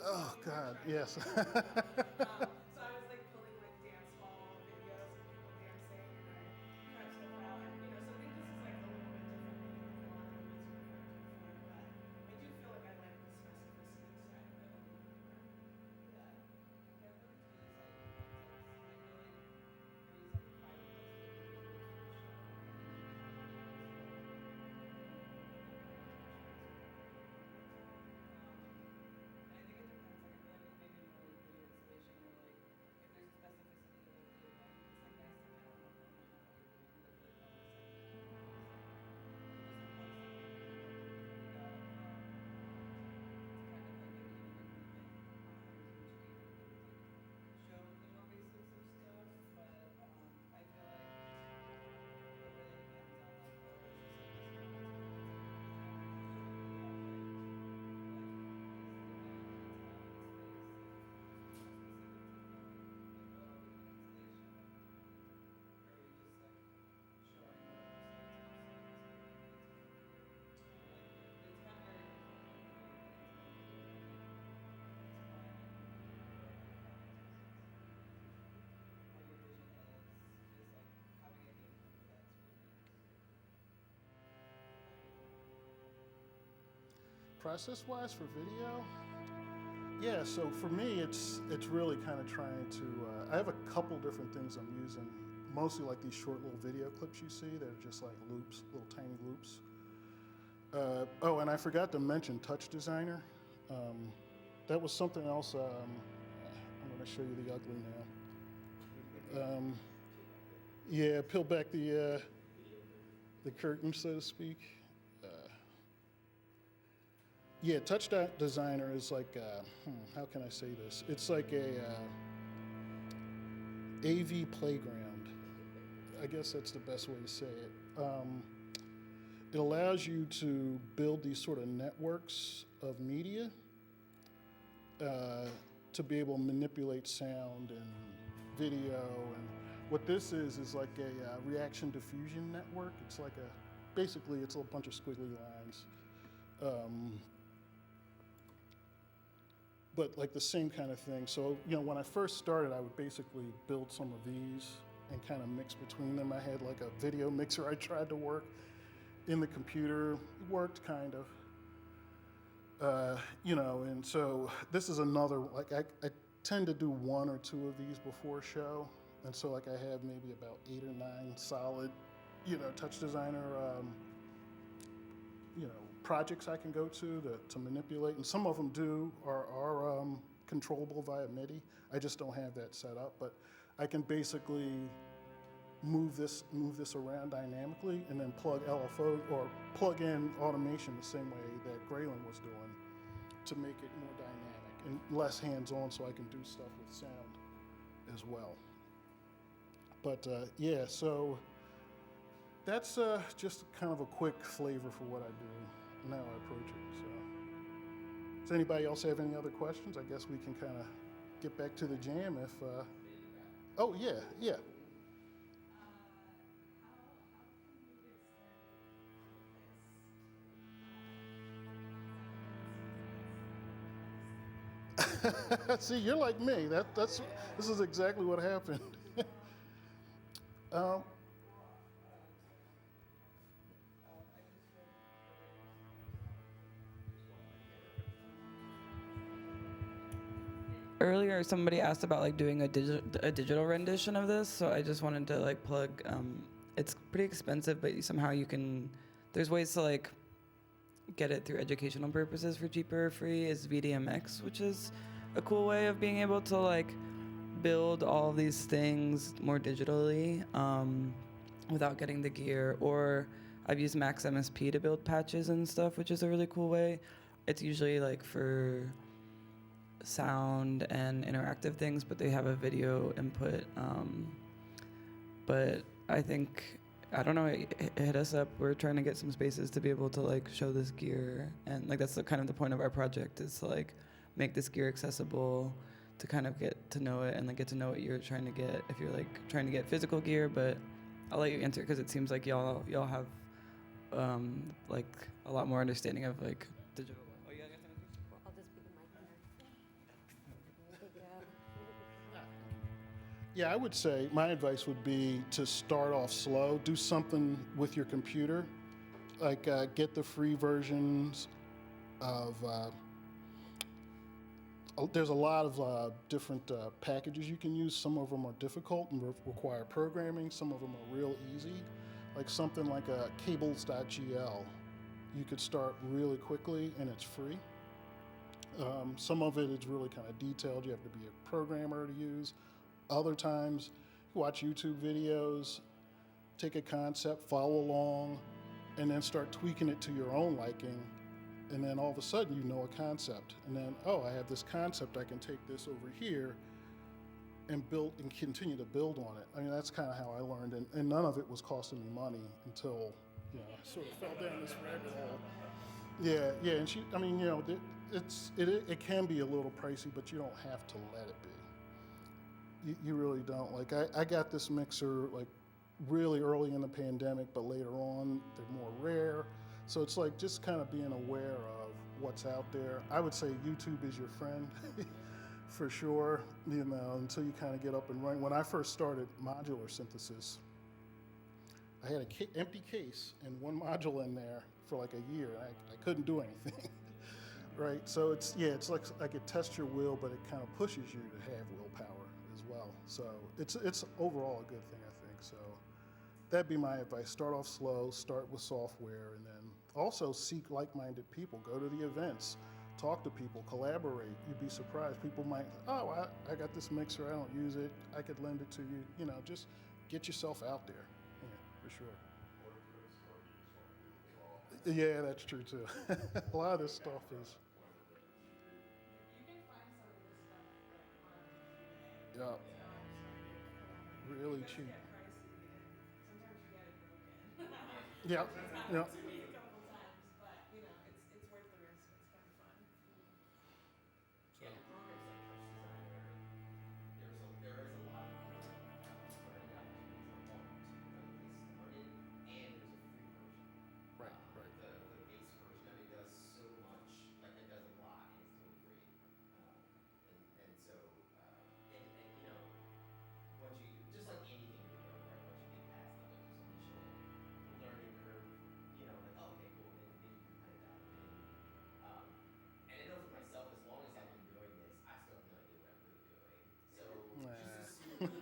Oh God, yes. So I was like pulling like Process-wise for video, yeah. So for me, it's really kind of trying to. I have a couple different things I'm using. Mostly like these short little video clips you see. They're just like loops, little tiny loops. Oh, and I forgot to mention Touch Designer. That was something else. I'm going to show you the ugly now. Yeah, peel back the curtain, so to speak. Yeah, Touch Designer is like, how can I say this? It's like a AV playground. I guess that's the best way to say it. It allows you to build these sort of networks of media to be able to manipulate sound and video. And what this is like a reaction diffusion network. It's like basically it's a bunch of squiggly lines. But like the same kind of thing. So, when I first started, I would basically build some of these and kind of mix between them. I had like a video mixer I tried to work in the computer. It worked kind of. And so this is another, like I tend to do one or two of these before show. And so like I have maybe about 8 or 9 solid, Touch Designer, projects I can go to manipulate, and some of them are controllable via MIDI. I just don't have that set up, but I can basically move this around dynamically, and then plug LFO or plug in automation the same way that Graylin was doing to make it more dynamic and less hands-on, so I can do stuff with sound as well. But yeah, so that's just kind of a quick flavor for what I do. Now I approach it. So, does anybody else have any other questions? I guess we can kind of get back to the jam if. Oh yeah. See, you're like me. This is exactly what happened. Earlier, somebody asked about like doing a digital rendition of this, so I just wanted to like plug. It's pretty expensive, but somehow you can. There's ways to like get it through educational purposes for cheaper or free. Is VDMX, which is a cool way of being able to like build all of these things more digitally without getting the gear. Or I've used Max MSP to build patches and stuff, which is a really cool way. It's usually like for sound and interactive things, but they have a video input. But I think, I don't know, hit us up. We're trying to get some spaces to be able to like show this gear, and like that's kind of the point of our project, is to like make this gear accessible, to kind of get to know it and like get to know what you're trying to get if you're like trying to get physical gear. But I'll let you answer because it seems like y'all have like a lot more understanding of like digital. I'll just be the mic runner. Yeah, I would say my advice would be to start off slow. Do something with your computer, like get the free versions of. There's a lot of different packages you can use. Some of them are difficult and require programming. Some of them are real easy, like something like a cables.gl. You could start really quickly and it's free. Some of it is really kind of detailed. You have to be a programmer to use. Other times, you watch YouTube videos, take a concept, follow along, and then start tweaking it to your own liking. And then all of a sudden, you know a concept. And then, I have this concept. I can take this over here and build and continue to build on it. I mean, that's kind of how I learned. And none of it was costing me money until, I sort of fell down this rabbit hole. Yeah. And it can be a little pricey, but you don't have to let it be. You really don't. Like, I got this mixer, like, really early in the pandemic, but later on, they're more rare. So it's like just kind of being aware of what's out there. I would say YouTube is your friend, for sure, until you kind of get up and running. When I first started modular synthesis, I had an empty case and one module in there for like a year. I couldn't do anything. right? So it's like it tests your will, but it kind of pushes you to have willpower as well. So it's overall a good thing, I think. So that'd be my advice. Start off slow, start with software, and then also seek like-minded people. Go to the events, talk to people, collaborate. You'd be surprised. People might, oh, I got this mixer, I don't use it, I could lend it to you. You know, just get yourself out there, yeah, for sure. Yeah, that's true too. A lot of this stuff is. Yeah. Really cheap. Yeah. Yeah. Right. Right. Nah.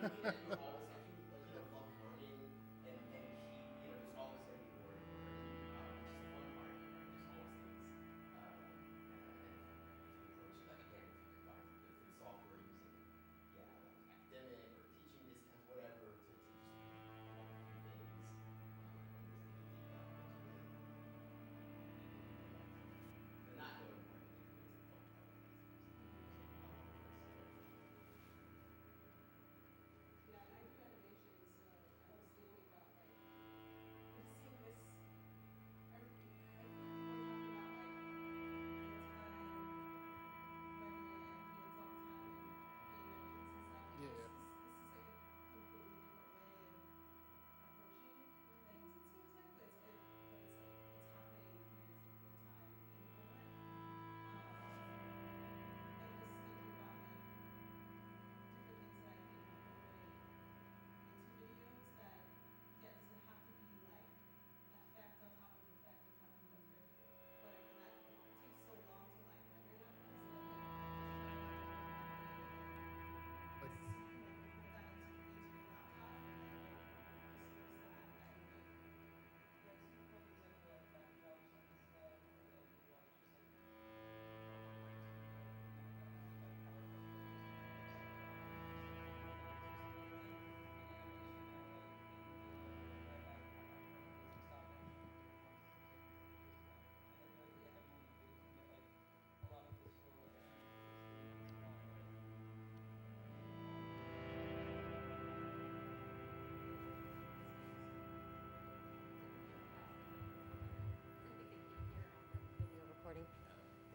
Recording.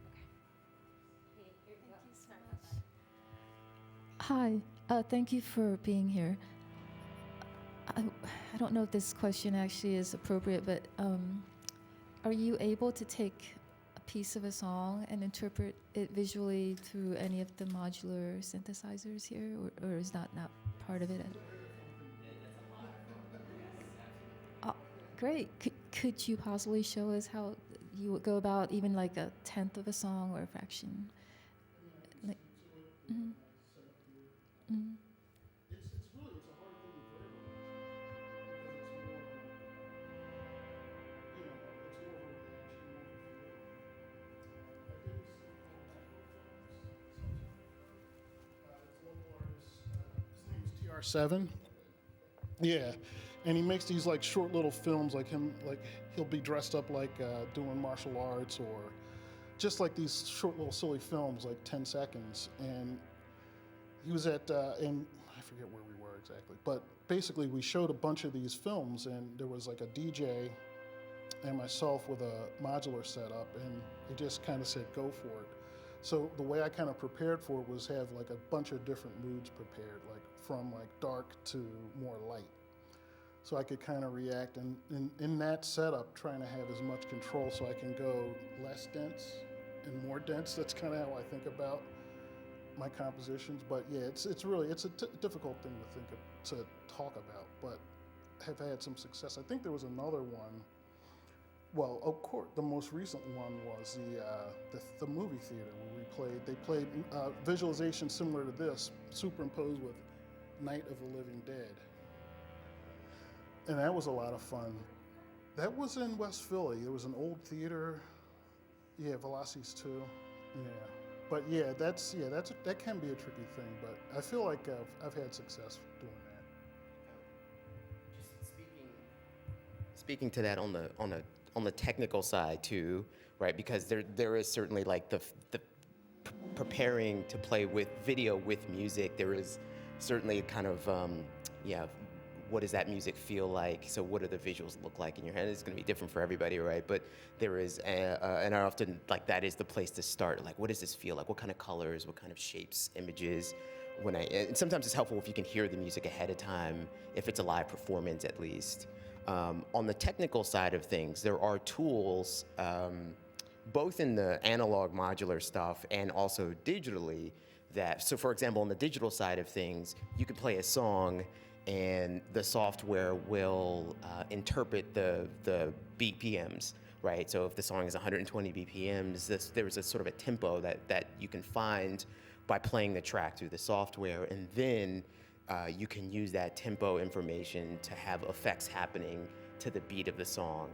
Okay. Here you go. Sorry about that. Hi, thank you for being here. I don't know if this question actually is appropriate, but are you able to take a piece of a song and interpret it visually through any of the modular synthesizers here, or is that not part of it? Great. Could you possibly show us how you would go about even like a tenth of a song or a fraction? Like, mm-hmm. Mm-hmm. It's a hard thing to TR7. Yeah, and he makes these like short little films, like he'll be dressed up like doing martial arts, or just like these short little silly films, like 10 seconds. And he was at, and I forget where we were exactly, but basically we showed a bunch of these films, and there was like a DJ and myself with a modular setup, and he just kind of said, go for it. So the way I kind of prepared for it was have like a bunch of different moods prepared, like from like dark to more light. So I could kind of react, and in that setup, trying to have as much control so I can go less dense and more dense. That's kind of how I think about my compositions. But yeah, it's a difficult thing to talk about, but have had some success. I think there was another one Well, of course, the most recent one was the movie theater where we played. They played visualization similar to this, superimposed with Night of the Living Dead, and that was a lot of fun. That was in West Philly. There was an old theater, Veloci's too, But that can be a tricky thing. But I feel like I've had success doing that. Just speaking to that on the technical side too, right? Because there is certainly like the preparing to play with video with music. There is certainly kind of what does that music feel like? So what do the visuals look like in your head? It's going to be different for everybody, right? But there is, and I often, like, that is the place to start. Like, what does this feel like? What kind of colors? What kind of shapes, images? And sometimes it's helpful if you can hear the music ahead of time, if it's a live performance at least. On the technical side of things, there are tools, both in the analog modular stuff and also digitally, so for example, on the digital side of things, you could play a song and the software will interpret the BPMs, right? So if the song is 120 BPMs, there's a sort of a tempo that you can find by playing the track through the software, and then you can use that tempo information to have effects happening to the beat of the song,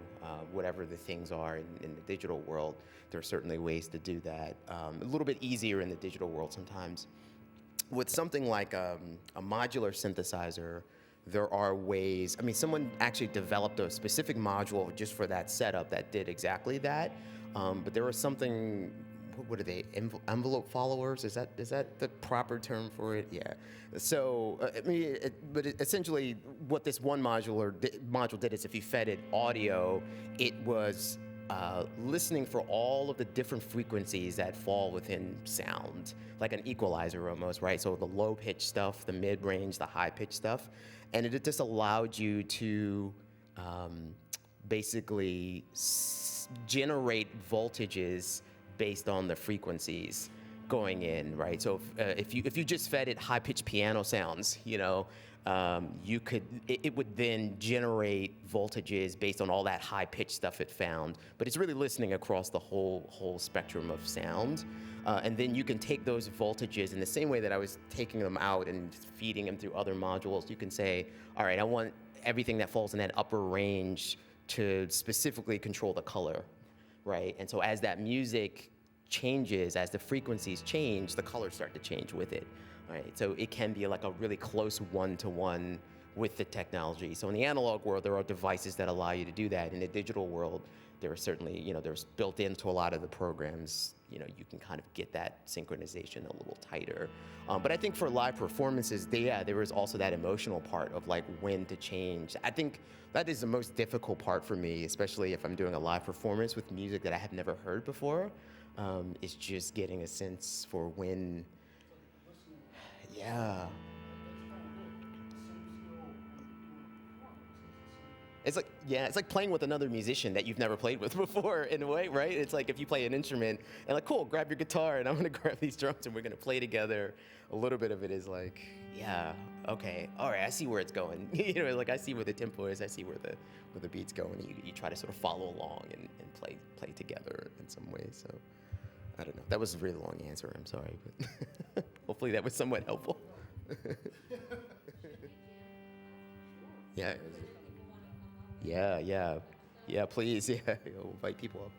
whatever the things are in the digital world. There are certainly ways to do that. A little bit easier in the digital world sometimes. With something like a modular synthesizer, there are ways. I mean, someone actually developed a specific module just for that setup that did exactly that. But there was something. What are they? Envelope followers? Is that the proper term for it? Yeah. So essentially, what this one module did is, if you fed it audio, it was listening for all of the different frequencies that fall within sound, like an equalizer almost, right? So the low pitch stuff, the mid range, the high pitch stuff, and it just allowed you to basically generate voltages based on the frequencies going in, right? So if you just fed it high pitched piano sounds, it would then generate voltages based on all that high pitched stuff it found. But it's really listening across the whole spectrum of sound. And then you can take those voltages in the same way that I was taking them out and feeding them through other modules. You can say, all right, I want everything that falls in that upper range to specifically control the color, right? And so as that music changes, as the frequencies change, the colors start to change with it. Right, so it can be like a really close one-to-one with the technology. So in the analog world, there are devices that allow you to do that. In the digital world, there are certainly, there's built into a lot of the programs, you can kind of get that synchronization a little tighter. But I think for live performances, there is also that emotional part of like when to change. I think that is the most difficult part for me, especially if I'm doing a live performance with music that I have never heard before, is just getting a sense for when. Yeah. It's like playing with another musician that you've never played with before in a way, right? It's like if you play an instrument and like, cool, grab your guitar and I'm gonna grab these drums and we're gonna play together. A little bit of it is like, yeah, okay, all right, I see where it's going. Like I see where the tempo is, I see where the beat's going. You try to sort of follow along and play together in some ways. So I don't know. That was a really long answer. I'm sorry, but hopefully that was somewhat helpful. Yeah. Yeah, please. Yeah, invite people up.